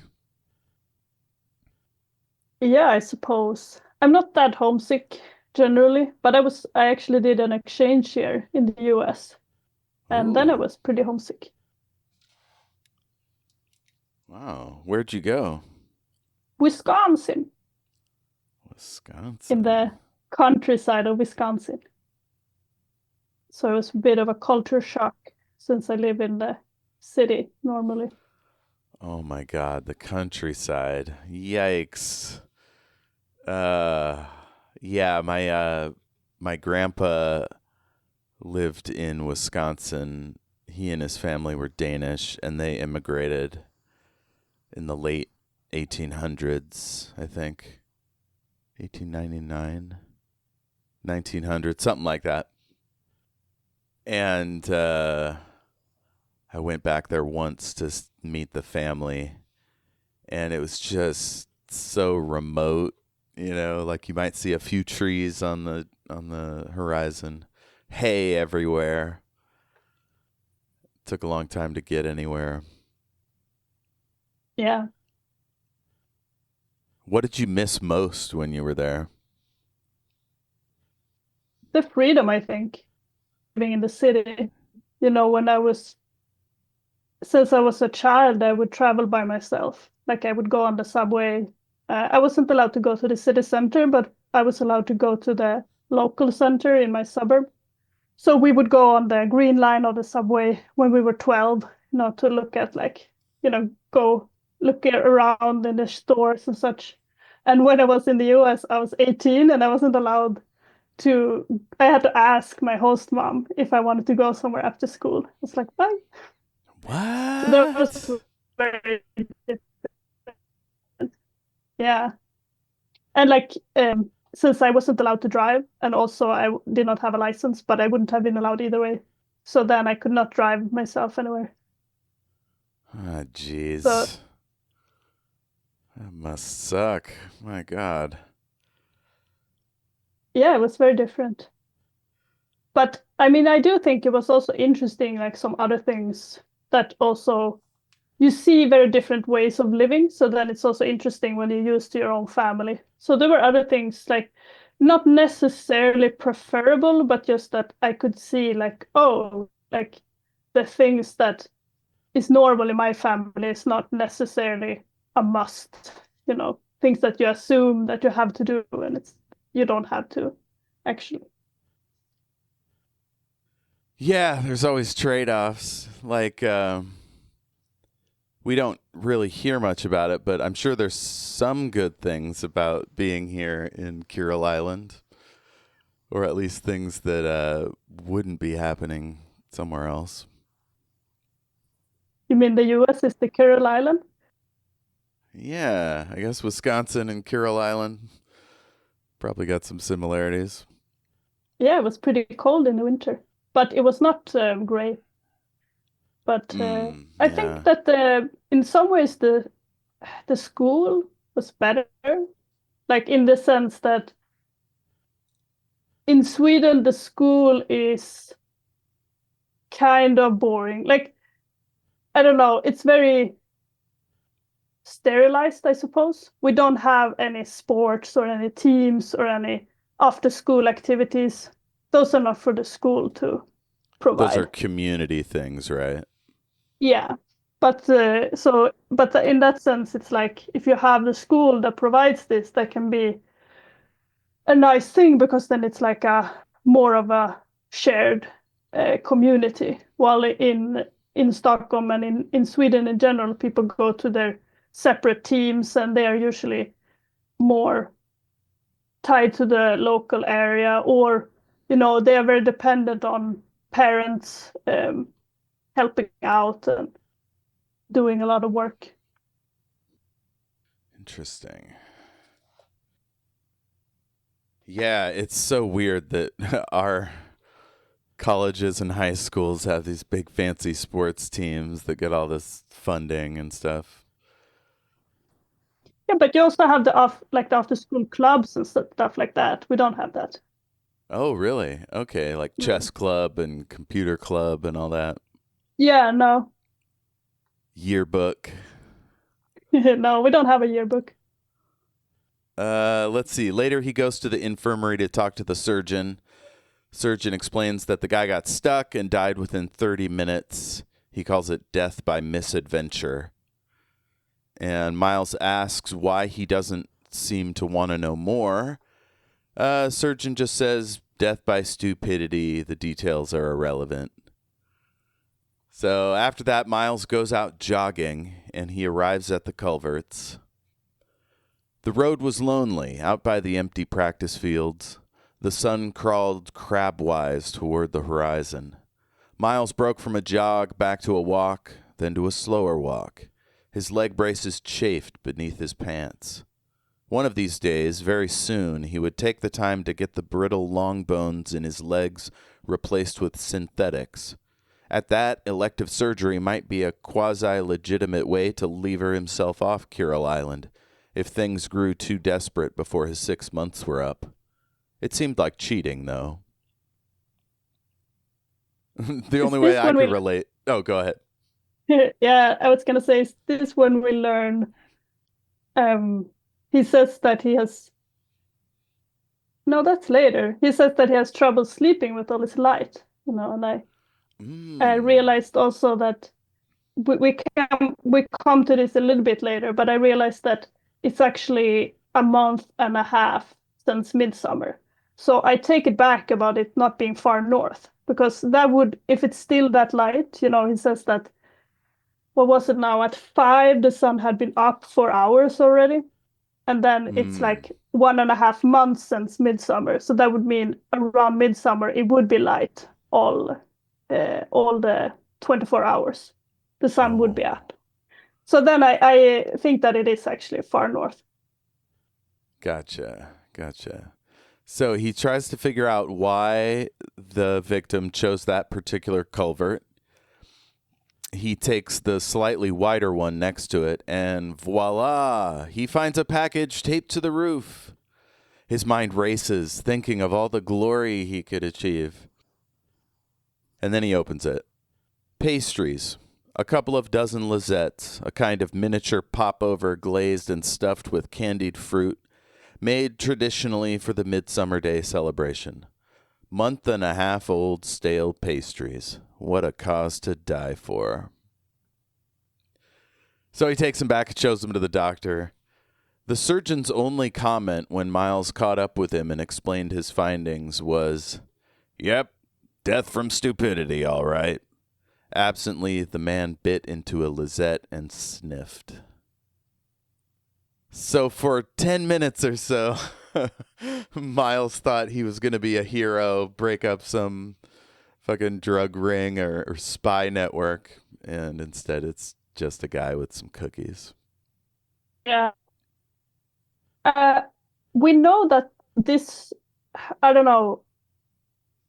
Yeah, I suppose. I'm not that homesick generally, but I actually did an exchange here in the US. And then I was pretty homesick. Wow. Where'd you go? Wisconsin. In the countryside of Wisconsin. So it was a bit of a culture shock since I live in the city normally. Oh my God, the countryside. Yikes. Yeah, my grandpa lived in Wisconsin. He and his family were Danish, and they immigrated in the late 1800s, I think. 1899, 1900, something like that. And I went back there once to meet the family, and it was just so remote, like you might see a few trees on the horizon, hay everywhere. It took a long time to get anywhere. Yeah. What did you miss most when you were there? the freedom, I think, living in the city. You know, since I was a child, I would travel by myself. Like I would go on the subway. I wasn't allowed to go to the city center, but I was allowed to go to the local center in my suburb. So we would go on the green line of the subway when we were 12, to look at go look around in the stores and such. And when I was in the US, I was 18 and I wasn't allowed to, I had to ask my host mom if I wanted to go somewhere after school. I was like, bye. So that was What? very different. Yeah. And like, since I wasn't allowed to drive, and also did not have a license, but I wouldn't have been allowed either way. So then I could not drive myself anywhere. Ah, So jeez. That must suck. My God. yeah, it was very different. But I mean, I do think it was also interesting, like some other things that also you see very different ways of living. So then it's also interesting when you're used to your own family. So there were other things like not necessarily preferable, but just that I could see like, oh, like the things that is normal in my family is not necessarily a must, things that you assume that you have to do and you don't have to actually. Yeah, there's always trade offs. Like, we don't really hear much about it, but I'm sure there's some good things about being here in Kuril Island, or at least things that wouldn't be happening somewhere else. You mean the US is the Kuril Island? Yeah, I guess Wisconsin and Kuril Island probably got some similarities. Yeah, it was pretty cold in the winter, but it was not gray. But I think Yeah. that in some ways the school was better, like in the sense that in Sweden the school is kind of boring. Like I don't know, it's very sterilized, I suppose. We don't have any sports or any teams or any after school activities. Those are not for the school to Those are provide. community things, right? Yeah. But in that sense, it's like if you have the school that provides this, that can be a nice thing because then it's like a more of a shared community. While in Stockholm and in Sweden in general, people go to their separate teams and they are usually more tied to the local area, or they are very dependent on parents helping out and doing a lot of work. Interesting. Yeah, it's so weird that our colleges and high schools have these big fancy sports teams that get all this funding and stuff. Yeah, but you also have the after school clubs and stuff like that. We don't have that. Oh, really? Okay, like chess Mm. club and computer club and all that. Yeah, no. Yearbook. No, we don't have a yearbook. Let's see. Later, he goes to the infirmary to talk to the surgeon. Surgeon explains that the guy got stuck and died within 30 minutes. He calls it death by misadventure. And Miles asks why he doesn't seem to want to know more. Surgeon just says death by stupidity. The details are irrelevant. So after that, Miles goes out jogging and he arrives at the culverts. The road was lonely out by the empty practice fields. The sun crawled crabwise toward the horizon. Miles broke from a jog back to a walk, then to a slower walk. His leg braces chafed beneath his pants. One of these days, very soon, he would take the time to get the brittle long bones in his legs replaced with synthetics. At that, elective surgery might be a quasi-legitimate way to lever himself off Kuril Island if things grew too desperate before his 6 months were up. It seemed like cheating, though. The Is only way this I when could we relate... Oh, go ahead. Yeah, I was gonna say, is this when we learn um he says that he has no, that's later. He says that he has trouble sleeping with all his light, and I realized also that we come to this a little bit later, but I realized that it's actually a month and a half since midsummer. So I take it back about it not being far north, because that would, if it's still that light, he says that, what was it now? At 5, the sun had been up for hours already. And then it's like 1.5 months since midsummer. So that would mean around midsummer, it would be light all the 24 hours. The sun would be up. So then I think that it is actually far north. Gotcha. So he tries to figure out why the victim chose that particular culvert. He takes the slightly wider one next to it, and voila, he finds a package taped to the roof. His mind races, thinking of all the glory he could achieve. And then he opens it. Pastries. A couple of dozen lisettes, a kind of miniature popover glazed and stuffed with candied fruit, made traditionally for the Midsummer Day celebration. Month-and-a-half-old stale pastries. What a cause to die for. So he takes him back and shows him to the doctor. The surgeon's only comment when Miles caught up with him and explained his findings was, "Yep, death from stupidity, all right." Absently, the man bit into a lisette and sniffed. So for 10 minutes or so, Miles thought he was going to be a hero, break up some fucking drug ring or spy network, and instead it's just a guy with some cookies. Yeah. We know that this, I don't know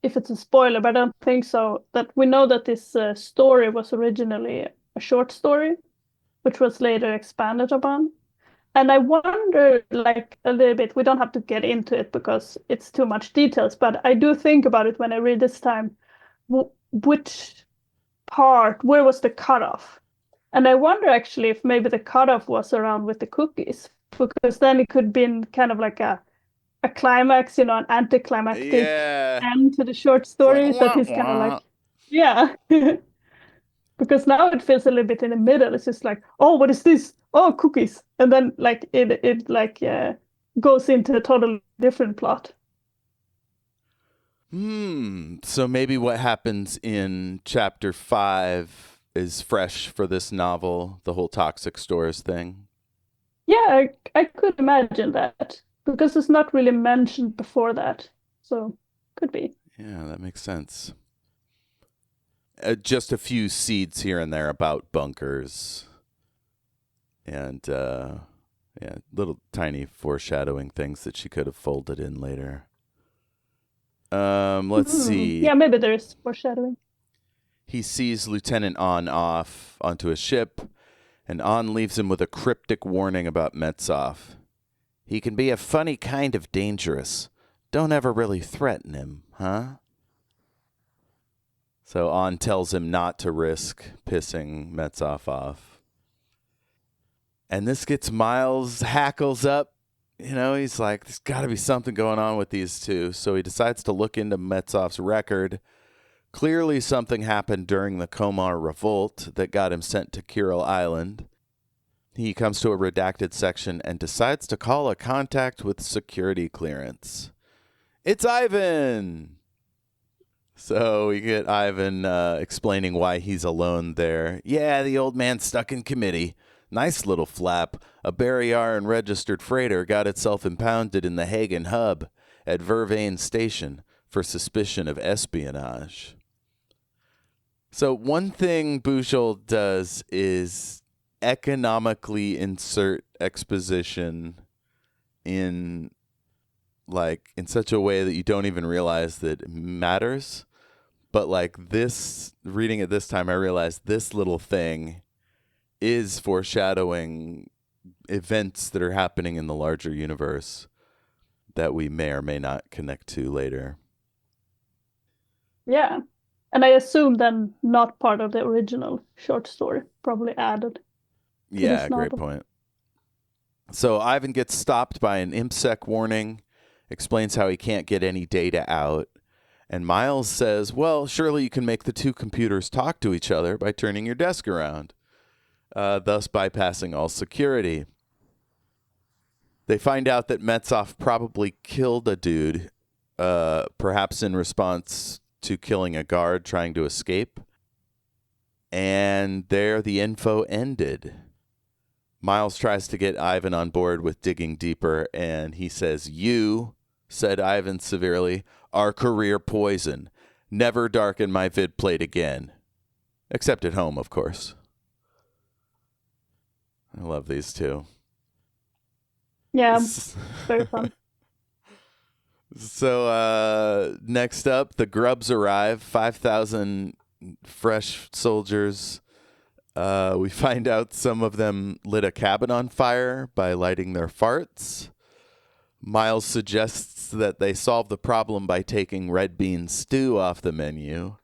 if it's a spoiler, but I don't think so, that we know that this story was originally a short story, which was later expanded upon. And I wonder, like, a little bit, we don't have to get into it because it's too much details, but I do think about it when I read this time, which part, where was the cutoff? And I wonder actually if maybe the cutoff was around with the cookies, because then it could have been kind of like a climax, an anticlimactic end to the short story that is kind of like, yeah. Because now it feels a little bit in the middle. It's just like, oh, what is this? Oh, cookies. And then like it like goes into a totally different plot. So maybe what happens in chapter 5 is fresh for this novel, the whole toxic stores thing. Yeah, I could imagine that because it's not really mentioned before that. So could be. Yeah, that makes sense. Just a few seeds here and there about bunkers. And, little tiny foreshadowing things that she could have folded in later. Let's see. Yeah, maybe there's foreshadowing. He sees Lieutenant On off onto a ship, and On leaves him with a cryptic warning about Metsov. He can be a funny kind of dangerous. Don't ever really threaten him, huh? So On tells him not to risk pissing Metsov off. And this gets Miles' hackles up. He's like, there's got to be something going on with these two. So he decides to look into Metsov's record. Clearly something happened during the Komar revolt that got him sent to Kuril Island. He comes to a redacted section and decides to call a contact with security clearance. It's Ivan! So we get Ivan explaining why he's alone there. Yeah, the old man's stuck in committee. Nice little flap. A Barrier registered freighter got itself impounded in the Hagen hub at Vervain Station for suspicion of espionage. So one thing Bujold does is economically insert exposition in such a way that you don't even realize that it matters. But reading it this time, I realized this little thing is foreshadowing events that are happening in the larger universe that we may or may not connect to later. Yeah. And I assume then not part of the original short story, probably added. Yeah, great point. So Ivan gets stopped by an IMSEC warning, explains how he can't get any data out. And Miles says, well, surely you can make the two computers talk to each other by turning your desk around, thus bypassing all security. They find out that Metsov probably killed a dude, perhaps in response to killing a guard trying to escape. And there the info ended. Miles tries to get Ivan on board with digging deeper, and he says, "You," said Ivan severely, "are career poison. Never darken my vid plate again." Except at home, of course. I love these two. Yeah, very fun. So next up, the grubs arrive. 5,000 fresh soldiers. We find out some of them lit a cabin on fire by lighting their farts. Miles suggests that they solve the problem by taking red bean stew off the menu.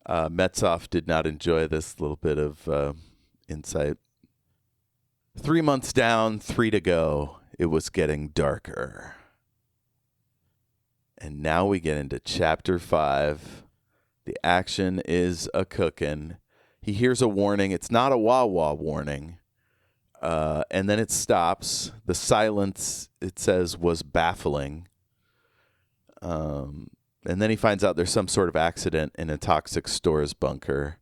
Metsov did not enjoy this little bit of insight. 3 months down, 3 to go. It was getting darker. And now we get into Chapter 5. The action is a-cookin'. He hears a warning. It's not a wah-wah warning. And then it stops. The silence, it says, was baffling. And then he finds out there's some sort of accident in a toxic stores bunker.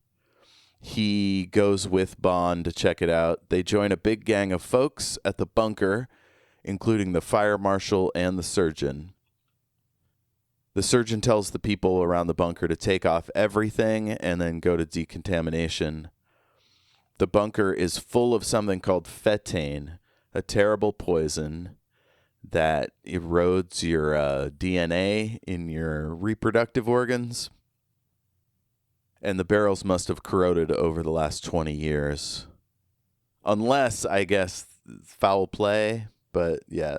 He goes with Bond to check it out. They join a big gang of folks at the bunker, including the fire marshal and the surgeon. The surgeon tells the people around the bunker to take off everything and then go to decontamination. The bunker is full of something called fetane, a terrible poison that erodes your DNA in your reproductive organs. And the barrels must have corroded over the last 20 years. Unless, I guess, foul play, but yeah,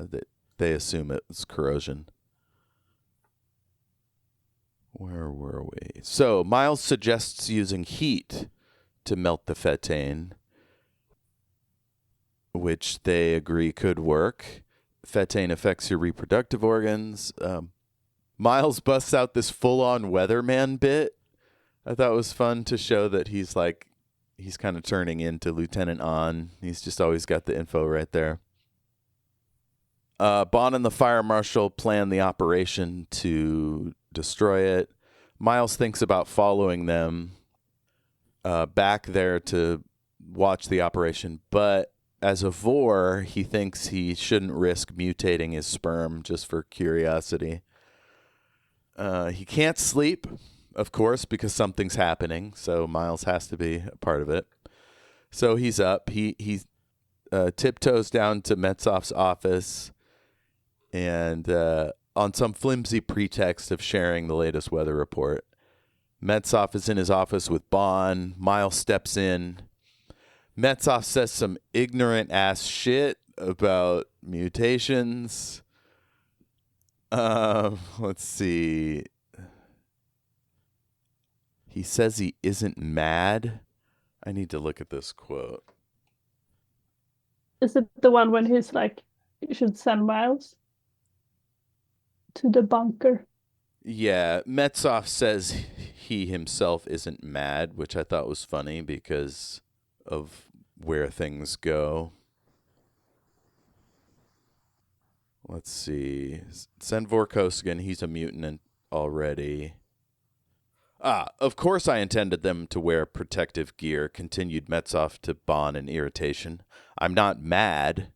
they assume it's corrosion. Where were we? So, Miles suggests using heat to melt the fetane, which they agree could work. Fetane affects your reproductive organs. Miles busts out this full-on weatherman bit. I thought it was fun to show that he's kind of turning into Lieutenant On. He's just always got the info right there. Bond and the fire marshal plan the operation to destroy it. Miles thinks about following them back there to watch the operation, but as a Vor, he thinks he shouldn't risk mutating his sperm just for curiosity. He can't sleep, of course, because something's happening, so Miles has to be a part of it. So he's up. He tiptoes down to Metsov's office, and on some flimsy pretext of sharing the latest weather report, Metsov is in his office with Bond. Miles steps in. Metsov says some ignorant-ass shit about mutations. Let's see. He says he isn't mad. I need to look at this quote. Is it the one when he's like, you should send Miles to the bunker? Yeah, Metsov says he himself isn't mad, which I thought was funny because of where things go. Let's see. Send Vor Game. He's a mutant already. Of course I intended them to wear protective gear, continued Metsov to Bond in irritation. I'm not mad.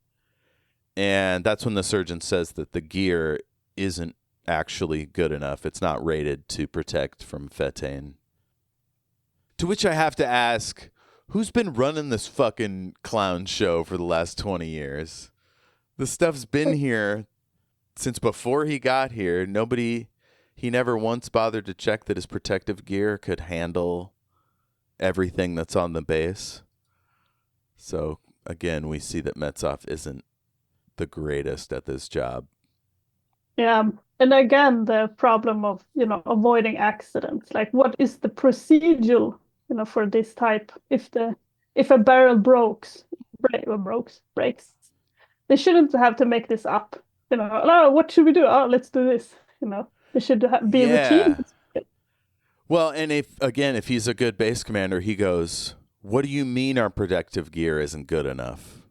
And that's when the surgeon says that the gear isn't actually good enough. It's not rated to protect from fetane. To which I have to ask, who's been running this fucking clown show for the last 20 years? The stuff's been here since before he got here. He never once bothered to check that his protective gear could handle everything that's on the base. So, again, we see that Metsov isn't the greatest at this job. Yeah. And again, the problem of, avoiding accidents. Like, what is the procedure, for this type? If a barrel breaks, they shouldn't have to make this up. Oh, what should we do? Oh, let's do this. There should be routine. Yeah. Well, and if he's a good base commander, he goes, "What do you mean our protective gear isn't good enough?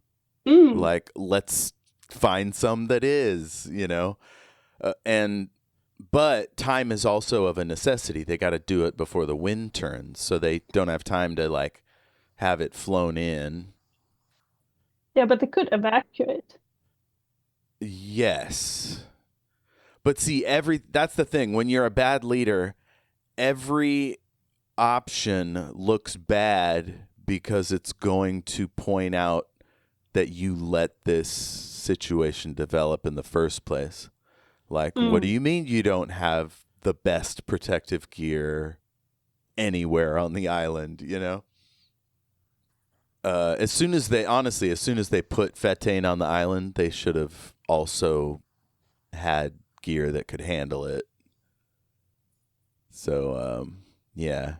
Mm. Like, let's find some that is, and but time is also of a necessity. They got to do it before the wind turns, so they don't have time to like have it flown in. Yeah, but they could evacuate. Yes. But see, that's the thing. When you're a bad leader, every option looks bad because it's going to point out that you let this situation develop in the first place. Like, what do Mm. you mean you don't have the best protective gear anywhere on the island, as soon as they put Fetane on the island, they should have also had gear that could handle it. So, yeah.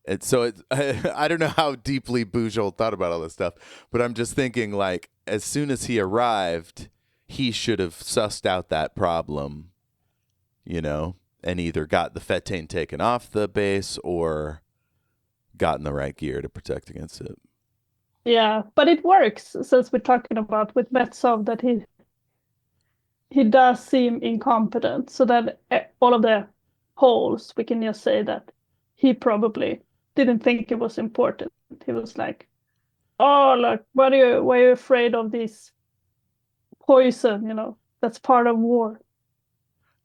I don't know how deeply Bujold thought about all this stuff, but I'm just thinking like as soon as he arrived, he should have sussed out that problem, and either got the Fetane taken off the base or gotten the right gear to protect against it. Yeah, but it works since we're talking about with Metsov that he does seem incompetent. So that all of the holes, we can just say that he probably didn't think it was important. He was like, "Oh, look, why are you afraid of this poison? That's part of war."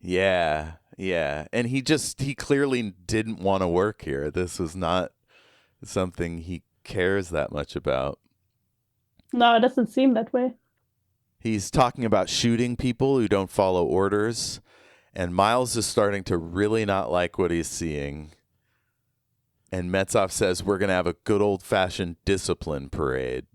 Yeah, yeah. And he clearly didn't want to work here. This was not something he cares that much about. No, it doesn't seem that way. He's talking about shooting people who don't follow orders, and Miles is starting to really not like what he's seeing. And Metsov says we're going to have a good old-fashioned discipline parade.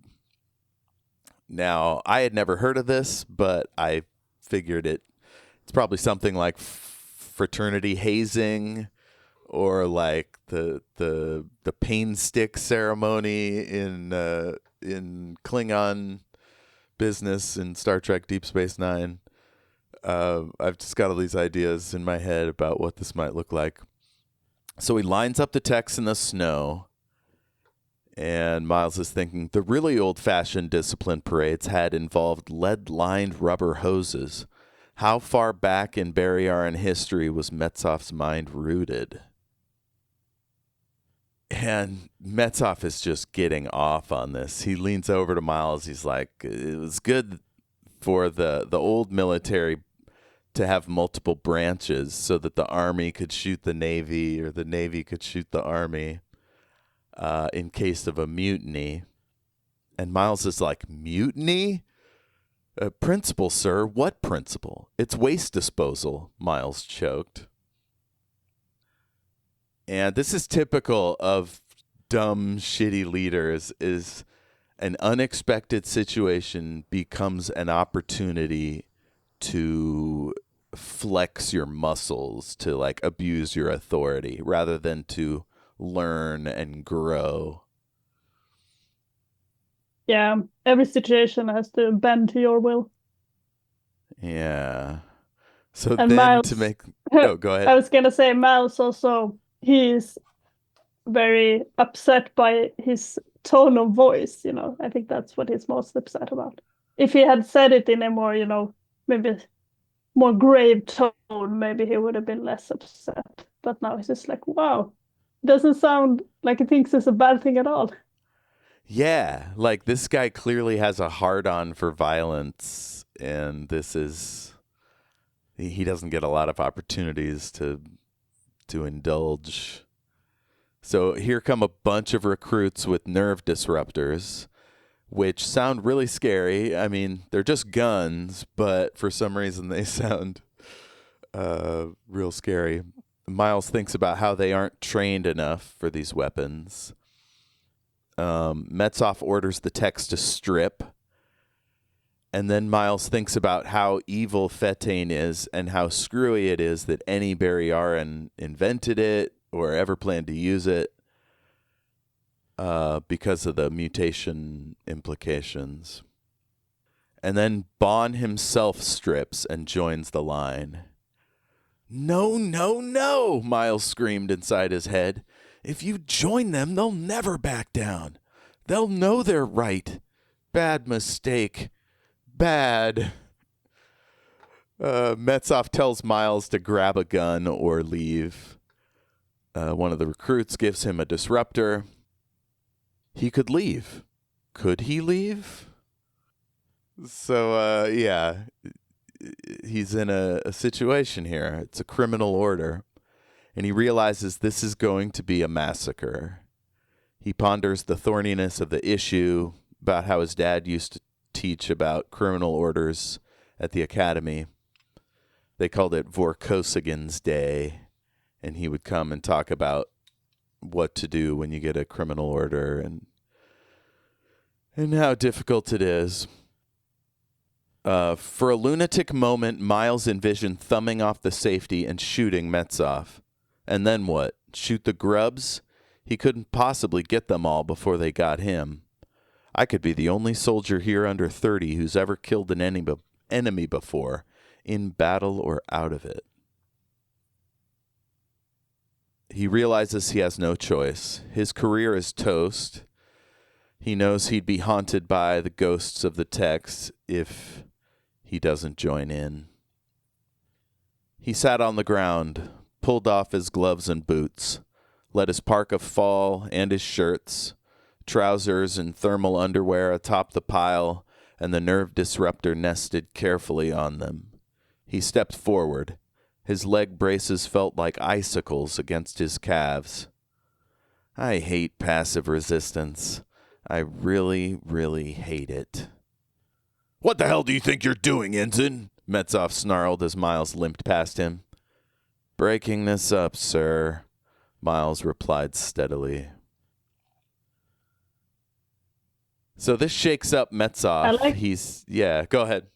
Now, I had never heard of this, but I figured it's probably something like fraternity hazing or like the pain stick ceremony in Klingon business in Star Trek Deep Space Nine. I've just got all these ideas in my head about what this might look like. So he lines up the techs in the snow, and Miles is thinking the really old-fashioned discipline parades had involved lead-lined rubber hoses. How far back in Barryaran history was Metsov's mind rooted? And Metsov is just getting off on this. He leans over to Miles. He's like, it was good for the old military to have multiple branches so that the Army could shoot the Navy or the Navy could shoot the Army in case of a mutiny. And Miles is like, mutiny? Principle, sir. What principle? It's waste disposal, Miles choked. And this is typical of dumb, shitty leaders is an unexpected situation becomes an opportunity to flex your muscles, to like abuse your authority rather than to learn and grow. Yeah, every situation has to bend to your will. Yeah. So And then to Miles, make oh, go I ahead. was gonna say Miles also, he's very upset by his tone of voice. I think that's what he's most upset about. If he had said it in a more, maybe more grave tone, maybe he would have been less upset. But now he's just like, wow, doesn't sound like he thinks it's a bad thing at all. Yeah, like this guy clearly has a hard on for violence, and he doesn't get a lot of opportunities to indulge. So here come a bunch of recruits with nerve disruptors, which sound really scary. I mean, they're just guns, but for some reason they sound real scary. Miles thinks about how they aren't trained enough for these weapons. Metsov orders the techs to strip. And then Miles thinks about how evil Fetane is and how screwy it is that any Barryaran invented it or ever planned to use it because of the mutation implications. And then Bond himself strips and joins the line. No, no, no, Miles screamed inside his head. If you join them, they'll never back down. They'll know they're right. Bad mistake. Bad. Metsov tells Miles to grab a gun or leave. One of the recruits gives him a disruptor. He could leave. Could he leave? So, yeah, he's in a situation here. It's a criminal order. And he realizes this is going to be a massacre. He ponders the thorniness of the issue, about how his dad used to teach about criminal orders at the academy. They called it Vor Day, and he would come and talk about what to do when you get a criminal order and how difficult it is. For a lunatic moment, Miles envisioned thumbing off the safety and shooting Metsov. And then what? Shoot the grubs? He couldn't possibly get them all before they got him. I could be the only soldier here under 30 who's ever killed an enemy before, in battle or out of it. He realizes he has no choice. His career is toast. He knows he'd be haunted by the ghosts of the text if he doesn't join in. He sat on the ground, pulled off his gloves and boots, let his parka fall and his shirts, trousers and thermal underwear atop the pile, and the nerve disruptor nested carefully on them. He stepped forward. His leg braces felt like icicles against his calves. I hate passive resistance. I really, really hate it. What the hell do you think you're doing, Ensign? Metsov snarled as Miles limped past him. Breaking this up, sir, Miles replied steadily. So this shakes up Metsov. Go ahead.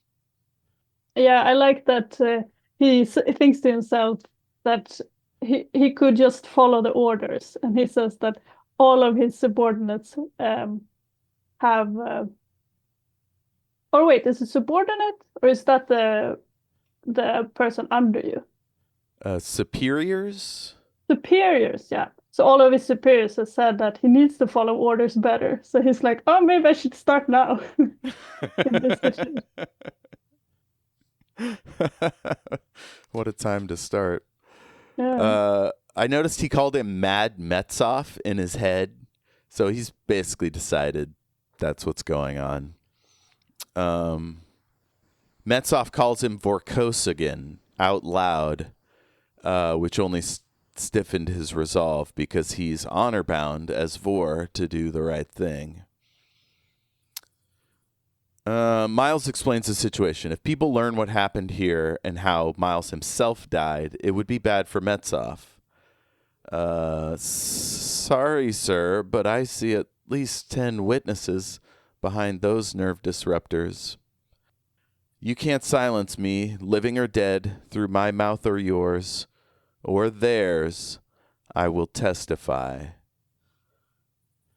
Yeah, I like that he thinks to himself that he could just follow the orders. And he says that all of his subordinates have... or wait, is it subordinate? Or is that the person under you? Superiors? Superiors, yeah. So all of his superiors have said that he needs to follow orders better. So he's like, oh, maybe I should start now. In this session. What a time to start. Yeah. I noticed he called him Mad Metsov in his head. So he's basically decided that's what's going on. Metsov calls him Vorkosigan out loud, which only stiffened his resolve because he's honor-bound as Vor to do the right thing. Miles explains the situation. If people learn what happened here and how Miles himself died, it would be bad for Metsov. Sorry, sir, but I see at least 10 witnesses behind those nerve disruptors. You can't silence me, living or dead, through my mouth or yours, or theirs. I will testify.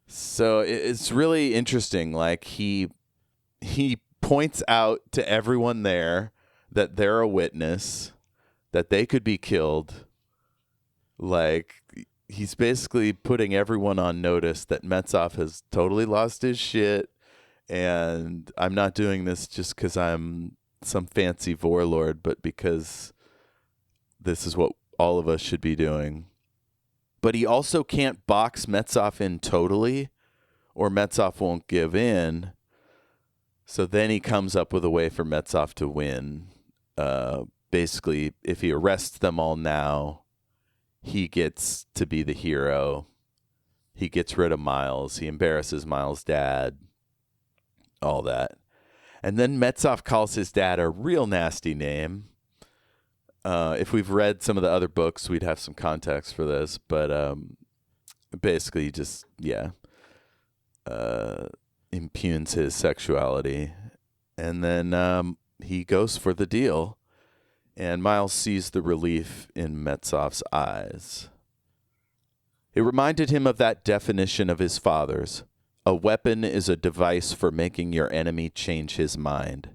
So it's really interesting. Like he points out to everyone there that they're a witness, that they could be killed. Like he's basically putting everyone on notice that Metsov has totally lost his shit. And I'm not doing this just because I'm some fancy warlord, but because this is what all of us should be doing. But he also can't box Metsov in totally, or Metsov won't give in. So then he comes up with a way for Metsov to win. Basically, if he arrests them all now, he gets to be the hero. He gets rid of Miles. He embarrasses Miles' dad. All that. And then Metsov calls his dad a real nasty name. If we've read some of the other books, we'd have some context for this. But basically just, impugns his sexuality. And then he goes for the deal. And Miles sees the relief in Metsov's eyes. It reminded him of that definition of his father's. A weapon is a device for making your enemy change his mind.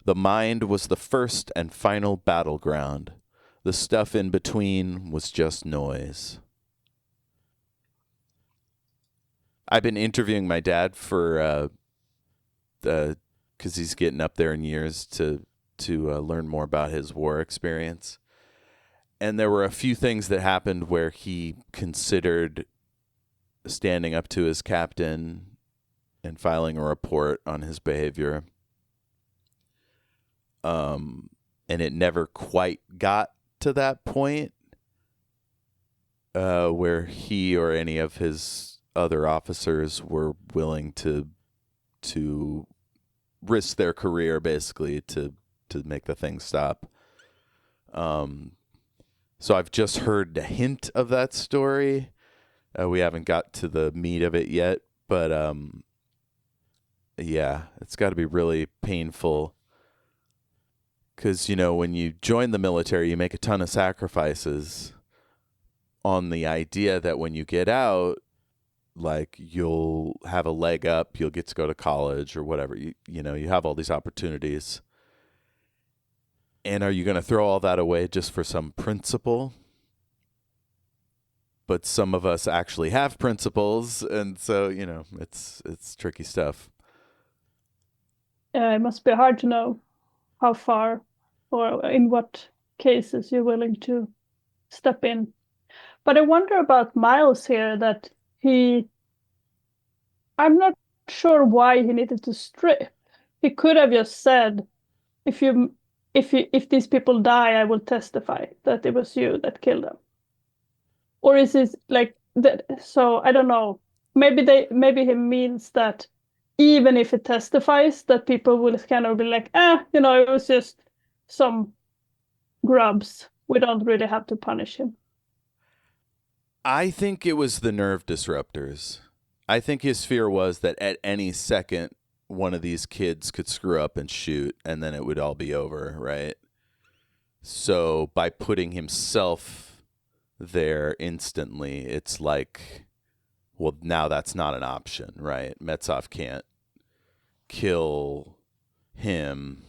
The mind was the first and final battleground. The stuff in between was just noise. I've been interviewing my dad for because he's getting up there in years to learn more about his war experience. And there were a few things that happened where he considered standing up to his captain and filing a report on his behavior. And it never quite got to that point where he or any of his other officers were willing to risk their career basically to make the thing stop. So I've just heard a hint of that story. We haven't got to the meat of it yet, but yeah, it's got to be really painful because, you know, when you join the military, you make a ton of sacrifices on the idea that when you get out, like, you'll have a leg up, you'll get to go to college or whatever. You know, you have all these opportunities. And are you going to throw all that away just for some principle? But some of us actually have principles, and so, you know, it's tricky stuff. It must be hard to know how far or in what cases you're willing to step in. But I wonder about Miles here, that I'm not sure why he needed to strip. He could have just said, if these people die, I will testify that it was you that killed them. Or is it like that? So I don't know. Maybe he means that even if it testifies, that people will kind of be like, you know, it was just some grubs. We don't really have to punish him. I think it was the nerve disruptors. I think his fear was that at any second, one of these kids could screw up and shoot, and then it would all be over, right? So by putting himself there instantly, it's like, well, now that's not an option, right? Metsov can't kill him,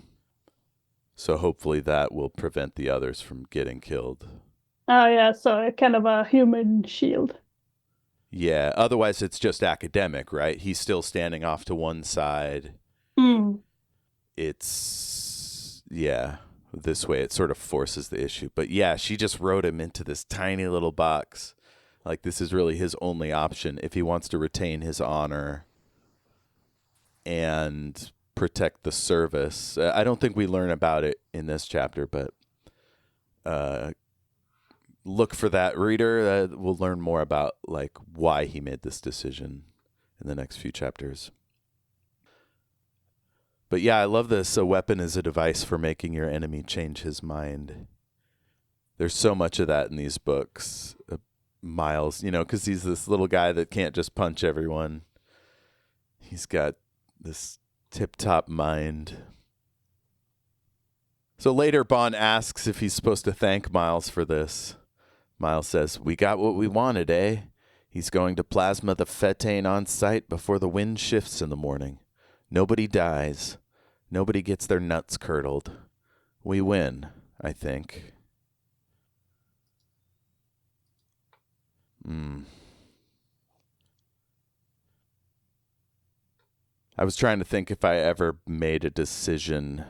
so hopefully that will prevent the others from getting killed. Oh, yeah, so kind of a human shield. Yeah, otherwise it's just academic, right? He's still standing off to one side. It's, yeah, this way it sort of forces the issue. But yeah, she just wrote him into this tiny little box. Like, this is really his only option if he wants to retain his honor and protect the service. I don't think we learn about it in this chapter, but look for that, reader. We'll learn more about, like, why he made this decision in the next few chapters. But yeah, I love this. A weapon is a device for making your enemy change his mind. There's so much of that in these books. Miles, you know, because he's this little guy that can't just punch everyone. He's got this tip-top mind. So later, Bond asks if he's supposed to thank Miles for this. Miles says, "We got what we wanted, eh? He's going to plasma the Fetane on site before the wind shifts in the morning. Nobody dies. Nobody gets their nuts curdled. We win, I think." I was trying to think if I ever made a decision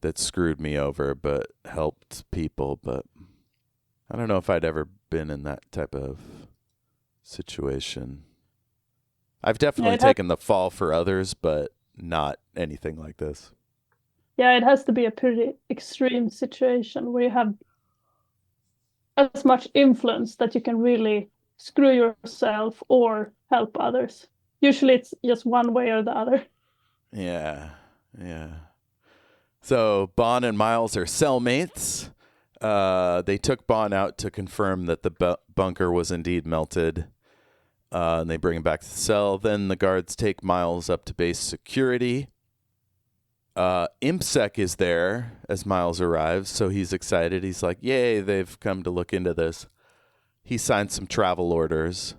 that screwed me over but helped people, but I don't know if I'd ever been in that type of situation. I've definitely taken the fall for others, but not anything like this. Yeah, it has to be a pretty extreme situation where you have as much influence that you can really screw yourself or help others. Usually it's just one way or the other. Yeah. So Bond and Miles are cellmates. They took Bond out to confirm that the bunker was indeed melted. And they bring him back to the cell. Then the guards take Miles up to base security. ImpSec is there as Miles arrives, so he's excited. He's like, yay, they've come to look into this. He signs some travel orders.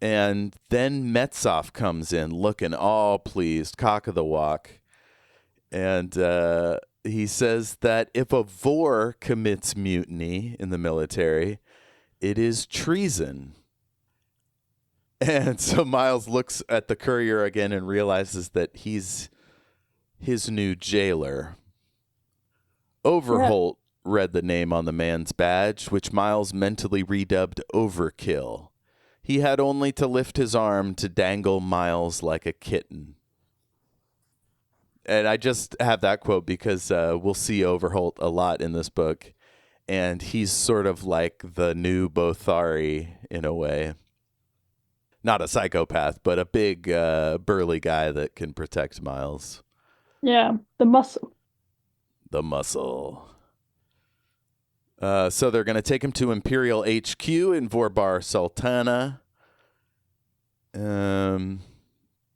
And then Metsov comes in looking all pleased, cock of the walk. And he says that if a Vor commits mutiny in the military, it is treason. And so Miles looks at the courier again and realizes that he's his new jailer. Overholt read the name on the man's badge, which Miles mentally redubbed Overkill. He had only to lift his arm to dangle Miles like a kitten. And I just have that quote because we'll see Overholt a lot in this book. And he's sort of like the new Bothari in a way. Not a psychopath, but a big burly guy that can protect Miles. Yeah, the muscle. The muscle. So they're going to take him to Imperial HQ in Vorbar Sultana. The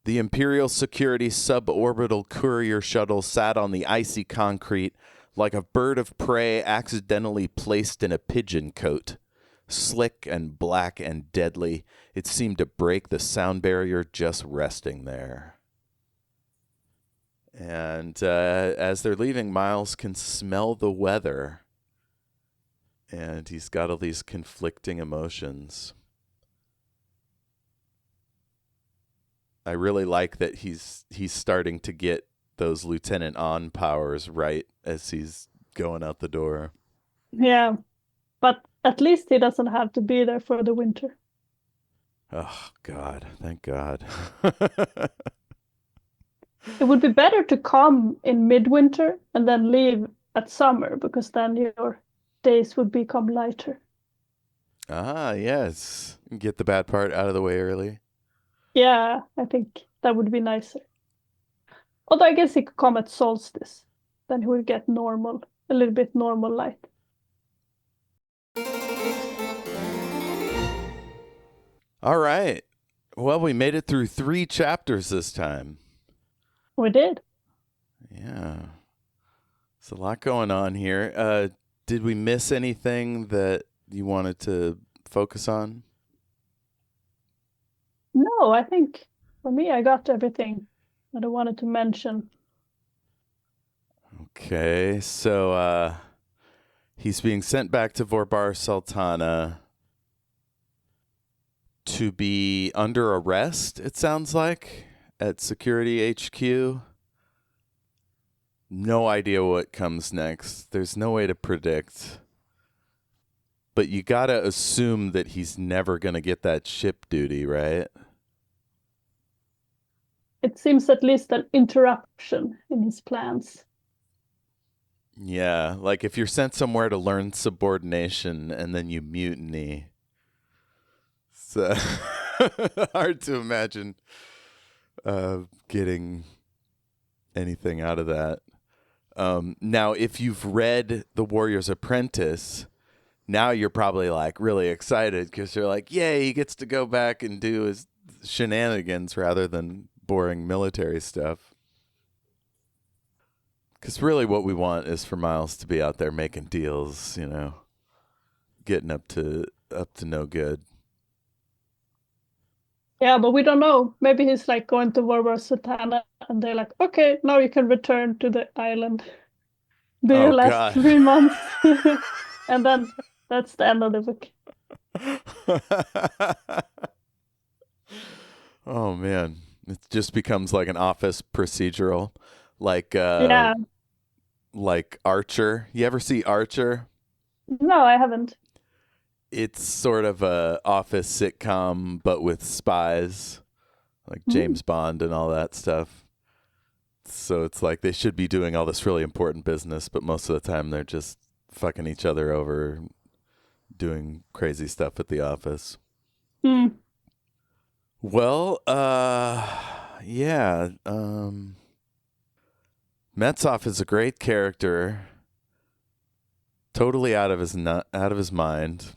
Imperial Security suborbital courier shuttle sat on the icy concrete like a bird of prey accidentally placed in a pigeon cote. Slick and black and deadly, it seemed to break the sound barrier just resting there. And as they're leaving, Miles can smell the weather. And he's got all these conflicting emotions. I really like that he's starting to get those Lieutenant On powers right as he's going out the door. Yeah, but at least he doesn't have to be there for the winter. Oh, God. Thank God. It would be better to come in midwinter and then leave at summer, because then your days would become lighter. Ah, yes. Get the bad part out of the way early. Yeah, I think that would be nicer. Although I guess he could come at solstice. Then he would get normal, a little bit normal light. All right. Well, we made it through 3 chapters this time. We did. Yeah. There's a lot going on here. Did we miss anything that you wanted to focus on? No, I think for me, I got everything that I wanted to mention. Okay. So he's being sent back to Vorbar Sultana to be under arrest, it sounds like, at Security HQ. No idea what comes next. There's no way to predict. But you gotta assume that he's never gonna get that ship duty, right? It seems at least an interruption in his plans. Yeah, like if you're sent somewhere to learn subordination and then you mutiny, it's hard to imagine getting anything out of that. Now, if you've read The Warrior's Apprentice, now you're probably like really excited because you're like, yay, he gets to go back and do his shenanigans rather than boring military stuff. Because really what we want is for Miles to be out there making deals, you know, getting up to no good. Yeah, but we don't know. Maybe he's like going to Vorbar Sultana and they're like, okay, now you can return to the island. Do your last 3 months. And then that's the end of the book. Oh, man. It just becomes like an office procedural. Like like Archer. You ever see Archer? No, I haven't. It's sort of a office sitcom, but with spies, like James Bond and all that stuff. So it's like they should be doing all this really important business, but most of the time they're just fucking each other over, doing crazy stuff at the office. Well, yeah. Metsov is a great character. Totally out of his mind.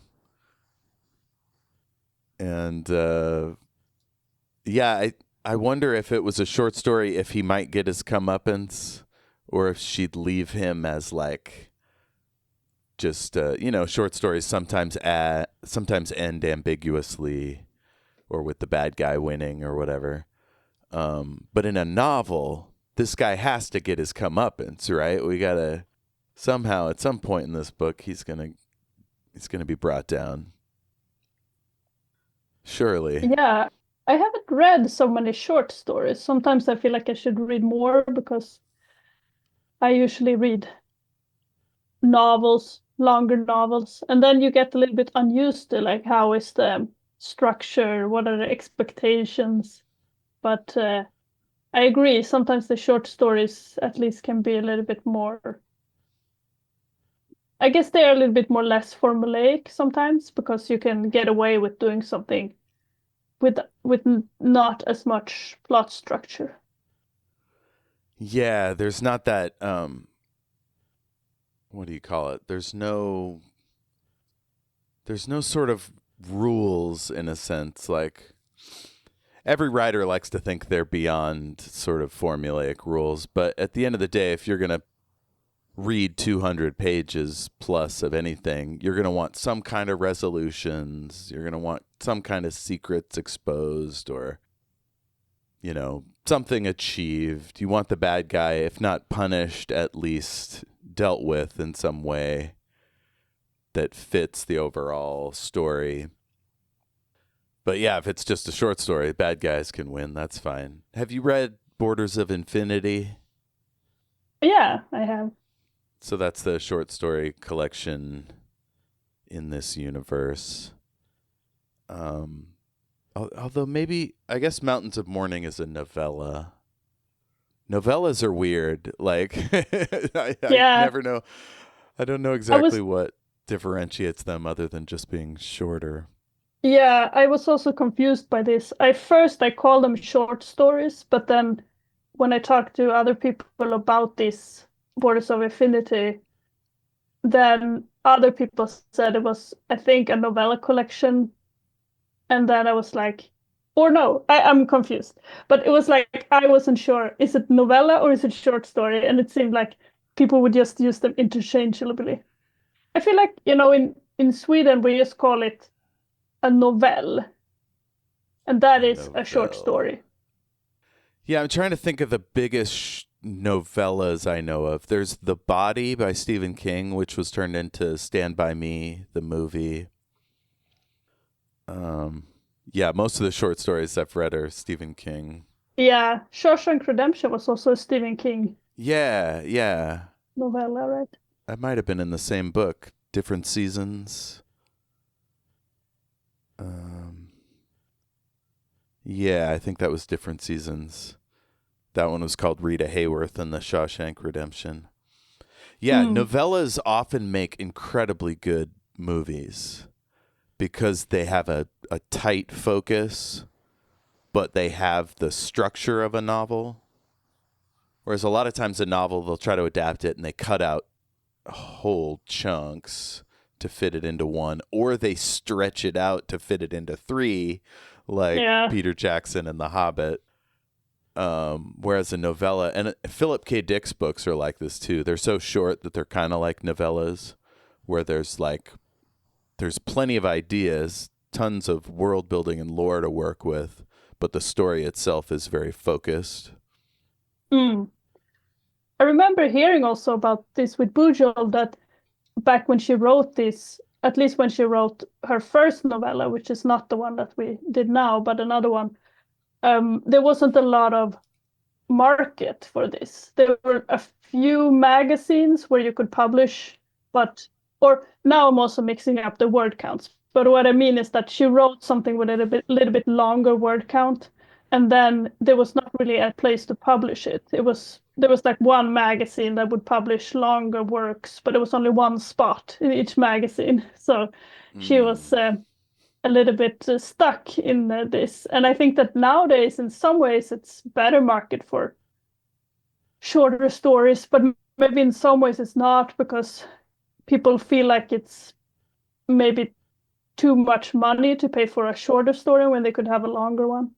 And yeah, I wonder if it was a short story, if he might get his comeuppance, or if she'd leave him as like just short stories sometimes end ambiguously, or with the bad guy winning or whatever. But in a novel, this guy has to get his comeuppance, right? We gotta somehow at some point in this book he's gonna be brought down. Surely. Yeah, I haven't read so many short stories. Sometimes I feel like I should read more because I usually read novels, longer novels, and then you get a little bit unused to like how is the structure, what are the expectations. But I agree, sometimes the short stories at least can be a little bit more. I guess they are a little bit more less formulaic sometimes because you can get away with doing something with not as much plot structure. Yeah, there's not that what do you call it? There's no sort of rules in a sense. Like every writer likes to think they're beyond sort of formulaic rules, but at the end of the day, if you're going to read 200 pages plus of anything, you're going to want some kind of resolutions. You're going to want some kind of secrets exposed or, something achieved. You want the bad guy, if not punished, at least dealt with in some way that fits the overall story. But yeah, if it's just a short story, bad guys can win. That's fine. Have you read Borders of Infinity? Yeah, I have. So that's the short story collection in this universe. Although maybe, I guess Mountains of Morning is a novella. Novellas are weird. Like, I never know. I don't know exactly what differentiates them other than just being shorter. Yeah, I was also confused by this. I call them short stories, but then when I talked to other people about this Borders of Infinity, then other people said it was, I think, a novella collection. And then I was like, or no, I'm confused. But it was like, I wasn't sure. Is it novella or is it short story? And it seemed like people would just use them interchangeably. I feel like, in Sweden, we just call it a novelle. And that is a short story. Yeah, I'm trying to think of the biggest novellas I know of. There's The Body by Stephen King, which was turned into Stand By Me, the movie. Yeah, most of the short stories I've read are Stephen King. Yeah, Shawshank Redemption was also a Stephen King. Yeah. Novella, right? I might have been in the same book, different seasons. Yeah, I think that was different seasons. That one was called Rita Hayworth and the Shawshank Redemption. Yeah, novellas often make incredibly good movies because they have a tight focus, but they have the structure of a novel. Whereas a lot of times a novel, they'll try to adapt it and they cut out whole chunks to fit it into one, or they stretch it out to fit it into three, like Peter Jackson and The Hobbit. Whereas a novella, and Philip K. Dick's books are like this too. They're so short that they're kind of like novellas, where there's plenty of ideas, tons of world building and lore to work with, but the story itself is very focused. I remember hearing also about this with Bujold, that back when she wrote this, at least when she wrote her first novella, which is not the one that we did now, but another one, there wasn't a lot of market for this. There were a few magazines where you could publish, or now I'm also mixing up the word counts. But what I mean is that she wrote something with a little bit longer word count, and then there was not really a place to publish it. There was like one magazine that would publish longer works, but there was only one spot in each magazine. So she was a little bit stuck in this. And I think that nowadays, in some ways, it's better market for shorter stories, but maybe in some ways it's not, because people feel like it's maybe too much money to pay for a shorter story when they could have a longer one.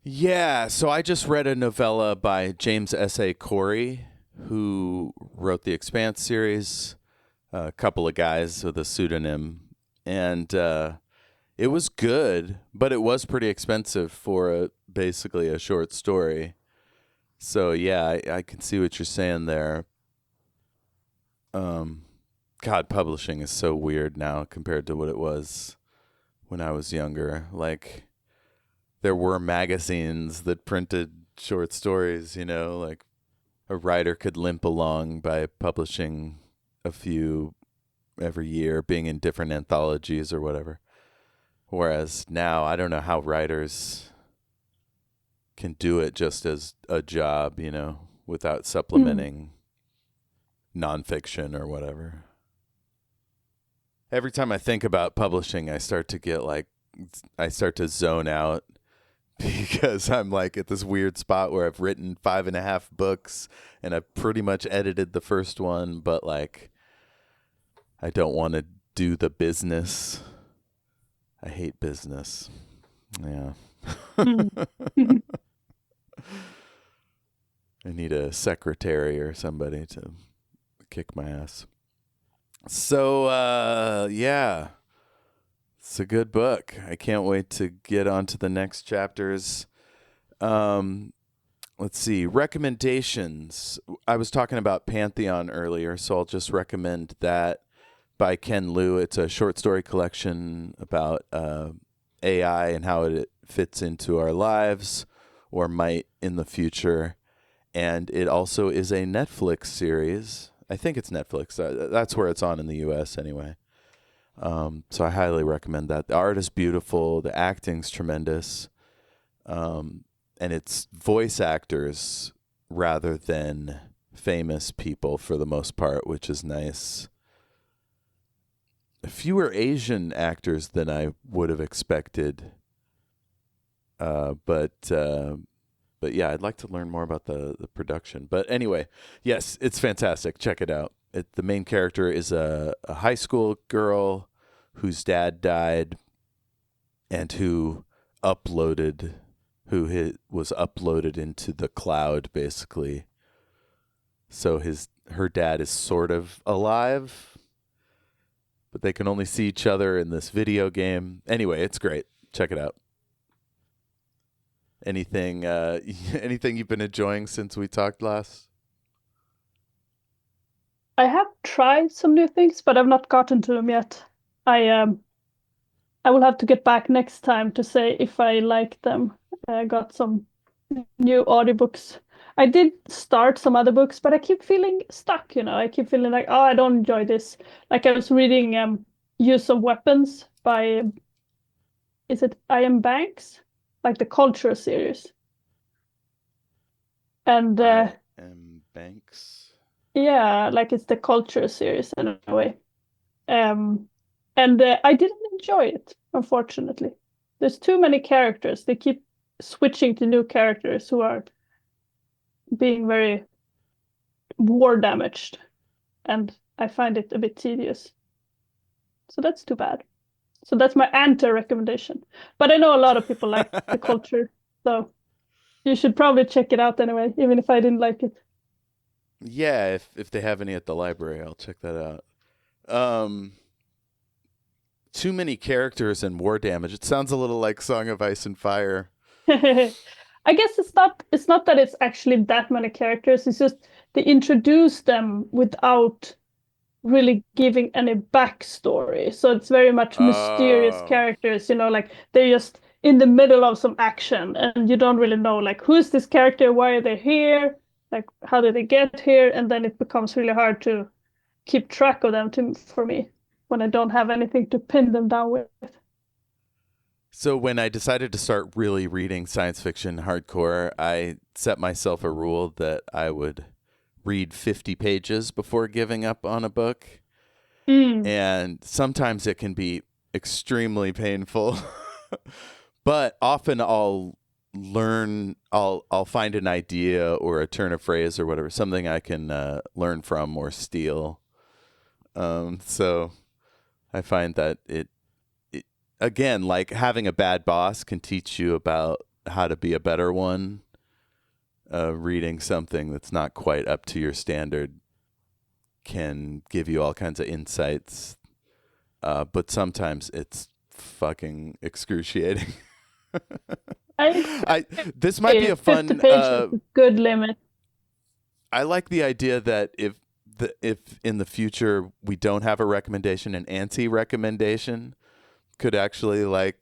Yeah, so I just read a novella by James S.A. Corey, who wrote the Expanse series, a couple of guys with a pseudonym. And It was good, but it was pretty expensive for basically a short story. So yeah, I can see what you're saying there. God, publishing is so weird now compared to what it was when I was younger. Like, there were magazines that printed short stories, like a writer could limp along by publishing a few every year, being in different anthologies or whatever. Whereas now, I don't know how writers can do it just as a job, without supplementing nonfiction or whatever. Every time I think about publishing, I start to zone out because I'm like at this weird spot where I've written 5.5 books and I've pretty much edited the first one, but like I don't want to do the business. I hate business. Yeah. I need a secretary or somebody to kick my ass. So, yeah, it's a good book. I can't wait to get on to the next chapters. Let's see. Recommendations. I was talking about Pantheon earlier, so I'll just recommend that by Ken Liu. It's a short story collection about AI and how it fits into our lives or might in the future. And it also is a Netflix series. I think it's Netflix. That's where it's on in the U.S. anyway. So I highly recommend that. The art is beautiful. The acting's tremendous. And it's voice actors rather than famous people for the most part, which is nice. Fewer Asian actors than I would have expected. But yeah, I'd like to learn more about the production. But anyway, yes, it's fantastic. Check it out. The main character is a high school girl whose dad died and who was uploaded into the cloud, basically. So her dad is sort of alive, but they can only see each other in this video game. Anyway, it's great. Check it out. Anything you've been enjoying since we talked last? I have tried some new things, but I've not gotten to them yet. I will have to get back next time to say if I like them. I got some new audiobooks. I did start some other books, but I keep feeling stuck, I keep feeling like, oh, I don't enjoy this. Like I was reading Use of Weapons by, is it I.M. Banks? Like the Culture series. And I.M. Banks? Yeah, like it's the Culture series in a way. And I didn't enjoy it, unfortunately. There's too many characters. They keep switching to new characters who are being very war damaged. And I find it a bit tedious. So that's too bad. So that's my anti-recommendation. But I know a lot of people like the Culture. So you should probably check it out anyway, even if I didn't like it. Yeah, if they have any at the library, I'll check that out. Too many characters and war damage. It sounds a little like Song of Ice and Fire. I guess it's not that it's actually that many characters. It's just they introduce them without really giving any backstory. So it's very much mysterious characters, like they're just in the middle of some action and you don't really know like who's this character, why are they here, like how did they get here, and then it becomes really hard to keep track of them for me when I don't have anything to pin them down with. So when I decided to start really reading science fiction hardcore, I set myself a rule that I would read 50 pages before giving up on a book. And sometimes it can be extremely painful. But often I'll find an idea or a turn of phrase or whatever, something I can learn from or steal. So I find that it again, like having a bad boss can teach you about how to be a better one. Reading something that's not quite up to your standard can give you all kinds of insights. But sometimes it's fucking excruciating. I This might be a 50 fun. pages is a good limit. I like the idea that if in the future we don't have a recommendation, an anti-recommendation could actually like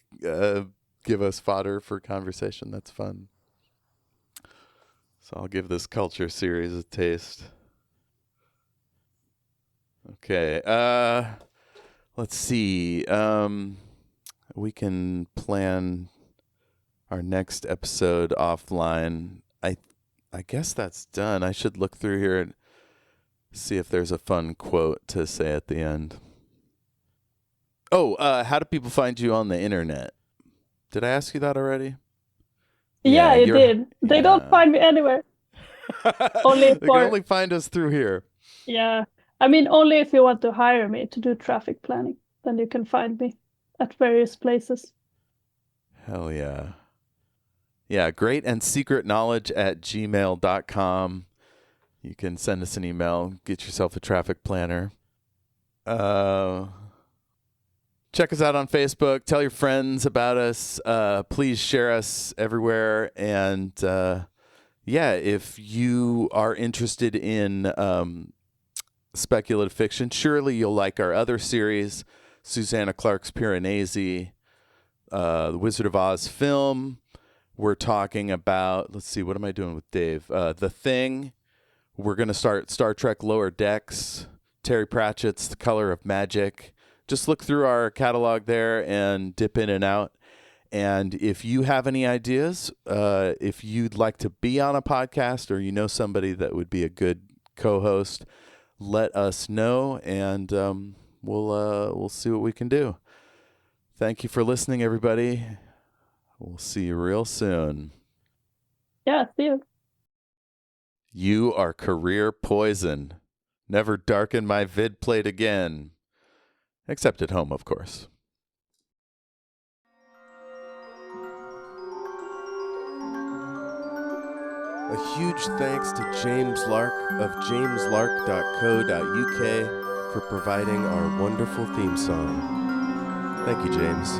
give us fodder for conversation. That's fun. So I'll give this culture series a taste. Okay. Let's see. We can plan our next episode offline. I guess that's done. I should look through here and see if there's a fun quote to say at the end. Oh, how do people find you on the internet? Did I ask you that already? Yeah, you did. They don't find me anywhere. They can only find us through here. Yeah. I mean, only if you want to hire me to do traffic planning, then you can find me at various places. Hell yeah. Yeah, great and secret knowledge at gmail.com. You can send us an email, get yourself a traffic planner. Check us out on Facebook. Tell your friends about us. Please share us everywhere. And if you are interested in speculative fiction, surely you'll like our other series, Susanna Clarke's Piranesi, the Wizard of Oz film. We're talking about, let's see, what am I doing with Dave? The Thing. We're going to start Star Trek Lower Decks, Terry Pratchett's The Color of Magic. Just look through our catalog there and dip in and out. And if you have any ideas, if you'd like to be on a podcast or you know somebody that would be a good co-host, let us know, and we'll see what we can do. Thank you for listening, everybody. We'll see you real soon. Yeah, see you. You are career poison. Never darken my vid plate again. Except at home, of course. A huge thanks to James Lark of jameslark.co.uk for providing our wonderful theme song. Thank you, James.